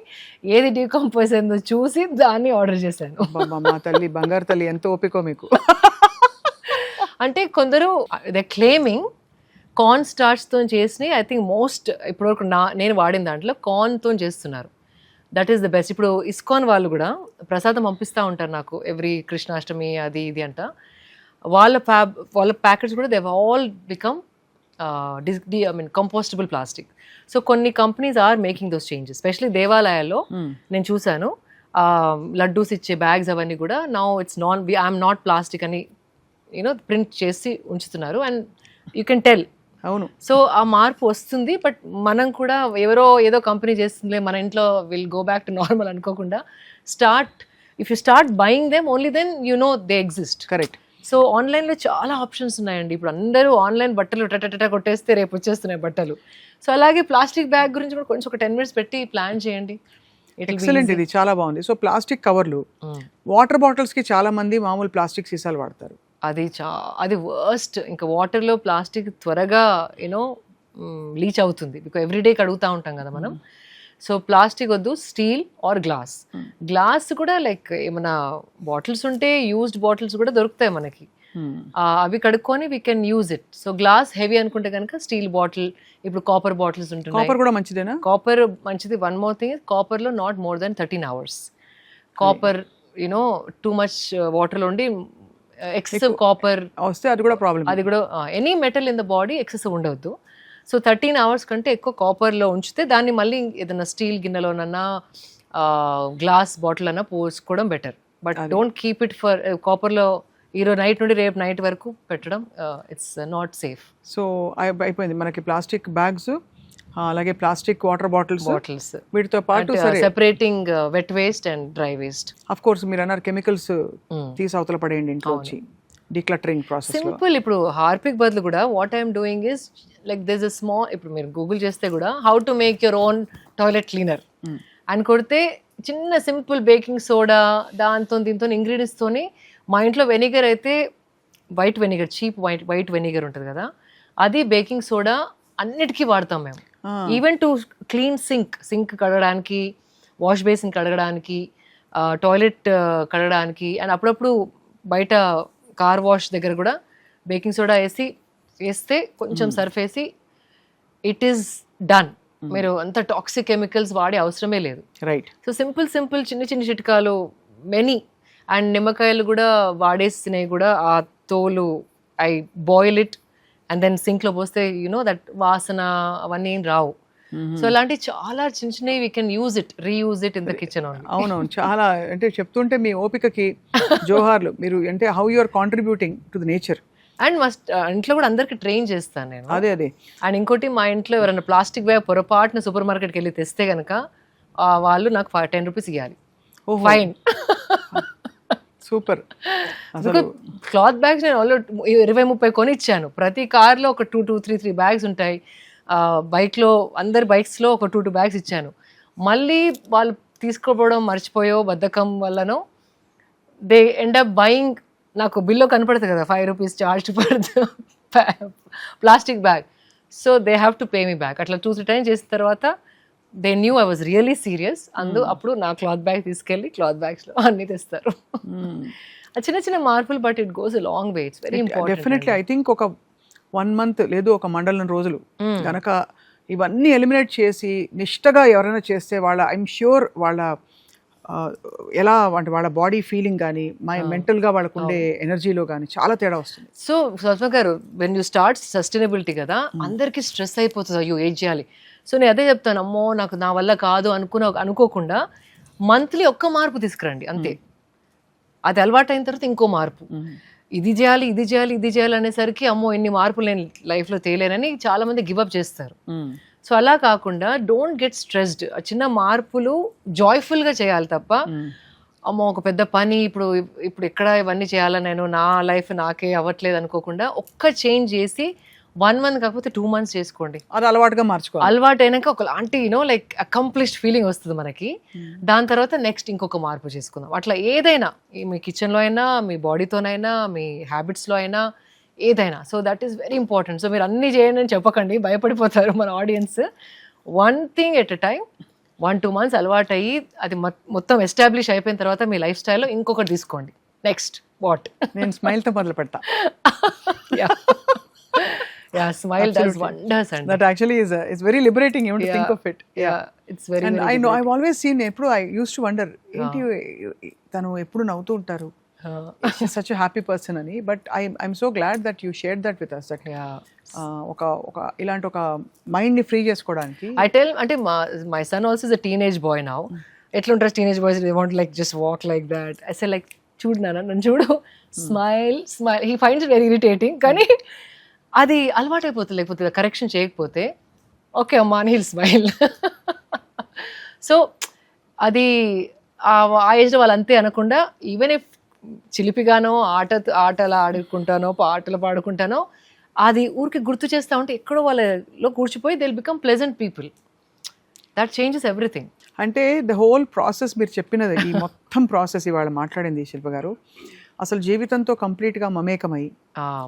ఏది డీకంపోజ్ అయిందో చూసి దాన్ని ఆర్డర్ చేశాను. మా తల్లి బంగారు తల్లి ఎంత ఓపికో మీకు. అంటే కొందరు దే క్లెయిమింగ్ కార్న్ స్టార్చ్తో చేసి ఐ థింక్ మోస్ట్ ఇప్పటివరకు నేను వాడిన దాంట్లో కార్న్తో చేస్తున్నారు. That is the best. ఇప్పుడు ఇస్కాన్ వాళ్ళు కూడా ప్రసాదం పంపిస్తూ ఉంటారు నాకు ఎవ్రీ కృష్ణాష్టమి అది ఇది అంట. వాళ్ళ ప్యాకెట్స్ కూడా they all become compostable plastic. So కొన్ని companies are making those changes. Especially దేవాలయాల్లో నేను చూశాను లడ్డూస్ ఇచ్చే బ్యాగ్స్ అవన్నీ కూడా now it's I'm not plastic అని యూనో ప్రింట్ చేసి ఉంచుతున్నారు. And you can tell. అవును. సో ఆ మార్పు వస్తుంది. బట్ మనం కూడా ఏదో కంపెనీ చేస్తుందిలే మన ఇంట్లో will go back to normal అనుకోకుండా if you start buying them only then you know they exist. Correct. So ఆన్లైన్లో చాలా ఆప్షన్స్ ఉన్నాయండి. ఇప్పుడు అందరూ ఆన్లైన్ బట్టలు టటటట కొట్టేస్తే రేపు వచ్చేస్తున్నాయి బట్టలు. సో అలాగే ప్లాస్టిక్ బ్యాగ్ గురించి కూడా కొంచెం ఒక 10 minutes పెట్టి ప్లాన్ చేయండి. ఎక్సలెంట్, ఇది చాలా బాగుంది. సో ప్లాస్టిక్ కవర్లు, వాటర్ బాటిల్స్కి చాలా మంది మామూలు ప్లాస్టిక్ సీసాలు వాడతారు. అది వర్స్ట్. ఇంకా వాటర్లో ప్లాస్టిక్ త్వరగా యూనో లీచ్ అవుతుంది. బికాజ్ ఎవ్రీడే కడుగుతూ ఉంటాం కదా మనం. సో ప్లాస్టిక్ వద్దు, స్టీల్ ఆర్ గ్లాస్ కూడా లైక్ ఏమైనా బాటిల్స్ ఉంటే యూజ్డ్ బాటిల్స్ కూడా దొరుకుతాయి మనకి. అవి కడుక్కొని we can use it. So glass heavy అనుకుంటే కనుక స్టీల్ బాటిల్, ఇప్పుడు కాపర్ బాటిల్స్ ఉంటున్నాయి. కాపర్ కూడా మంచిదేనా? కాపర్ మంచిది. వన్ మోర్ థింగ్, కాపర్లో not more than 13 hours. Copper you know too much వాటర్లో ఉండి ఎక్సెసివ్ కాపర్ వస్తే అది కూడా ప్రాబ్లం. అది కూడా any metal in the body excessive ఉండవద్దు. సో 13 hours కంటే ఎక్కువ కాపర్లో ఉంచితే దాన్ని మళ్ళీ ఏదైనా స్టీల్ గిన్నెలోనన్నా గ్లాస్ బాటిల్ అన్నా పోసుకోవడం better. But don't keep it for కాపర్లో ఈరోజు నైట్ నుండి రేపు నైట్ వరకు పెట్టడం ఇట్స్ నాట్ సేఫ్. సో అయిపోయింది మనకి ప్లాస్టిక్ బ్యాగ్స్, అలాగే ప్లాస్టిక్ వాటర్ బాటిల్స్ వీటితో పాటు separating wet waste and dry waste. Of course మీరు అన్నారు కెమికల్స్ తీసి అవతల పడేయండి ఇంట్లో వచ్చి. Decluttering process simple. ఇప్పుడు హార్పిక్ బదులు కూడా what I'm doing is like this a small, ఇప్పుడు మీరు గూగుల్ చేస్తే కూడా how to make your own toilet cleaner అని కొడితే చిన్న సింపుల్ బేకింగ్ సోడా దాంతో దీంతో ఇంగ్రీడియంట్స్తోని మా ఇంట్లో వెనిగర్ అయితే white vinegar, cheap white vinegar ఉంటుంది కదా, అది బేకింగ్ సోడా అన్నిటికీ వాడతాం మేము. ఈవెన్ టు క్లీన్ సింక్ కడగడానికి, వాష్ బేసిన్ కడగడానికి, టాయిలెట్ కడగడానికి, అండ్ అప్పుడప్పుడు బయట కార్ వాష్ దగ్గర కూడా బేకింగ్ సోడా వేస్తే కొంచెం సర్ఫ్ వేసి ఇట్ ఈస్ డన్. మీరు అంత టాక్సిక్ కెమికల్స్ వాడే అవసరమే లేదు. రైట్. సో సింపుల్ చిన్న చిట్కాలు మెనీ. అండ్ నిమ్మకాయలు కూడా వాడేసినవి కూడా ఆ తోలు I boil it and then సింక్లో పోస్తే యూనో దట్ వాసన అవన్నీ ఏం రావు. సో అలాంటి చాలా చిన్నవి we can use it, reuse it in the kitchen. అవునవును, చాలా అంటే చెప్తుంటే మీ ఓపికకి జోహార్లు. మీరు అంటే how you are contributing to the nature. And ఇంట్లో కూడా అందరికి ట్రైన్ చేస్తాను నేను. అదే. అండ్ ఇంకోటి, మా ఇంట్లో ఎవరైనా ప్లాస్టిక్ బ్యాగ్ పొరపాటున సూపర్ మార్కెట్కి వెళ్ళి తెస్తే కనుక వాళ్ళు నాకు 10 rupees ఇవ్వాలి ఫైన్. సూపర్. క్లాత్ బ్యాగ్స్ నేను ఆల్రెడీ 20-30 కొని ఇచ్చాను. ప్రతి కార్లో ఒక 2-3 బ్యాగ్స్ ఉంటాయి. బైక్లో అందరి బైక్స్లో ఒక 2 bags ఇచ్చాను. మళ్ళీ వాళ్ళు తీసుకోపోవడం మర్చిపోయో బద్ధకం వల్లనో దే ఎండ్ అప్ బయింగ్. నాకు బిల్లో కనపడుతుంది కదా 5 rupees charge for plastic bag. So they have to pay me back. అట్లా 2-3 times చేసిన తర్వాత they knew I was really serious. అప్పుడు నా క్లాత్ బ్యాగ్ తీసుకెళ్ళి క్లాత్ బ్యాగ్స్లో అన్నీ తెస్తారు. చిన్న మార్పులు, but it goes a long way. It's very important. Definitely. I think ఒక 1 month లేదు ఒక మండలం రోజులు కనుక ఇవన్నీ ఎలిమినేట్ చేసి నిష్టగా ఎవరైనా చేస్తే వాళ్ళ ఐఎమ్ ష్యూర్ వాళ్ళ ఎలా అంటే వాళ్ళ బాడీ ఫీలింగ్ కానీ మెంటల్గా వాళ్ళకు ఉండే ఎనర్జీలో కానీ చాలా తేడా వస్తుంది. సో స్వప్న గారు, వెన్ యూ స్టార్ట్ సస్టైనబిలిటీ కదా, అందరికీ స్ట్రెస్ అయిపోతుంది, అయ్యో ఏం చేయాలి. సో నేను అదే చెప్తాను, అమ్మో నాకు నా వల్ల కాదు అనుకోకుండా మంత్లీ ఒక్క మార్పు తీసుకురండి అంతే. అది అలవాటు అయిన తర్వాత ఇంకో మార్పు, ఇది చేయాలి ఇది చేయాలి ఇది చేయాలి అనేసరికి అమ్మో ఎన్ని మార్పులు నేను లైఫ్లో తేలేనని చాలా మంది గివప్ చేస్తారు. సో అలా కాకుండా డోంట్ గెట్ స్ట్రెస్డ్. చిన్న మార్పులు జాయ్ఫుల్గా చేయాలి తప్ప అమ్మో ఒక పెద్ద పని ఇప్పుడు ఎక్కడ ఇవన్నీ చేయాలా, నేను నా లైఫ్ నాకే అవ్వట్లేదు అనుకోకుండా ఒక్క చేంజ్ చేసి 1 month కాకపోతే 2 months చేసుకోండి. అది అలవాటుగా మార్చుకోవాలి. అలవాటు అయినాక ఒకలాంటి లైక్ అకంప్లిష్డ్ ఫీలింగ్ వస్తుంది మనకి. దాని తర్వాత నెక్స్ట్ ఇంకొక మార్పు చేసుకుందాం. అట్లా ఏదైనా మీ కిచెన్లో అయినా, మీ బాడీతోనైనా, మీ హ్యాబిట్స్లో అయినా, ఏదైనా. So that is very important. So మీరు అన్నీ చేయండి అని చెప్పకండి, భయపడిపోతారు మన audience. 1 thing at a time, 1-2 months అలవాటు అయ్యి అది మొత్తం ఎస్టాబ్లిష్ అయిపోయిన తర్వాత మీ లైఫ్ స్టైల్లో ఇంకొకటి తీసుకోండి. Next what? నేను స్మైల్తో మొదలు పెడతా. Yeah, smile does wonders, and that actually is very liberating even to think of it. Yeah, it's very, and very I know I've always seen eppudu I used to wonder enti tanu eppudu navuthu untaru, she's such a happy person ani, but I'm so glad that you shared that with us, that oka ilanti oka mind ni free chesukodaniki I tell ante my son also is a teenage boy now. Etluntaru teenage boys, they want like just walk like that. I say like చూడు నాన్న నన్ను చూడు, smile. He finds it very irritating, కానీ అది అలవాటు అయిపోతుంది. లేకపోతే correction చేయకపోతే ఓకే అమ్మా అని హిల్ స్మైల్. సో అది ఆ ఏజ్లో వాళ్ళు అంతే అనకుండా, ఈవెన్ ఇఫ్ చిలిపిగానో ఆటలు ఆడుకుంటానో పాటలు పాడుకుంటానో అది ఊరికి గుర్తు చేస్తూ ఉంటే ఎక్కడో వాళ్ళలో కూర్చిపోయి they will become pleasant people. That changes everything. అంటే ద హోల్ ప్రాసెస్ మీరు చెప్పినది, ఈ మొత్తం ప్రాసెస్ ఇవాళ మాట్లాడింది శిల్ప గారు, అసలు జీవితంతో కంప్లీట్గా మమేకమై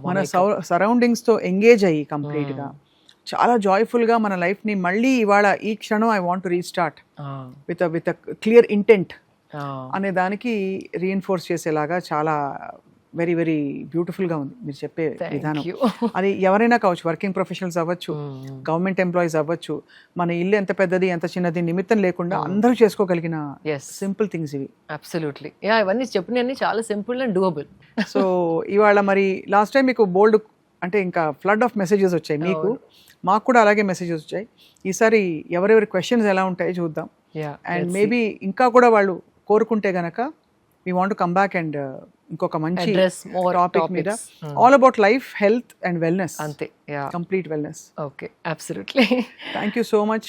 మన సరౌండింగ్స్తో ఎంగేజ్ అయ్యి కంప్లీట్గా చాలా జాయ్ఫుల్గా మన లైఫ్ని మళ్ళీ ఇవాళ ఈ క్షణం I want to restart with clear intent అనే దానికి రీఎన్ఫోర్స్ చేసేలాగా చాలా వెరీ వెరీ బ్యూటిఫుల్గా ఉంది మీరు చెప్పే విధానం. అది ఎవరైనా కావచ్చు, వర్కింగ్ ప్రొఫెషనల్స్ అవ్వచ్చు, గవర్నమెంట్ ఎంప్లాయీస్ అవ్వచ్చు, మన ఇల్లు ఎంత పెద్దది ఎంత చిన్నది నిమిత్తం లేకుండా అందరూ చేసుకోగలిగిన సింపుల్ థింగ్స్ ఇవి. అబ్సల్యూట్లీ. ఇవన్నీ చెప్పినవన్నీ చాలా సింపుల్ అండ్ డూయబుల్. సో ఇవాళ మరి లాస్ట్ టైం మీకు బోల్డ్ అంటే ఇంకా ఫ్లడ్ ఆఫ్ మెసేజెస్ వచ్చాయి, మీకు మాకు కూడా అలాగే మెసేజెస్ వచ్చాయి. ఈసారి ఎవరెవరి క్వశ్చన్స్ ఎలా ఉంటాయో చూద్దాం. అండ్ మేబీ ఇంకా కూడా వాళ్ళు కోరుకుంటే గనక we want to come back and ఇంకొక మంచి టాపిక్ మీద all about life, health and wellness. అంతే, complete wellness. Okay, absolutely. Thank you so much.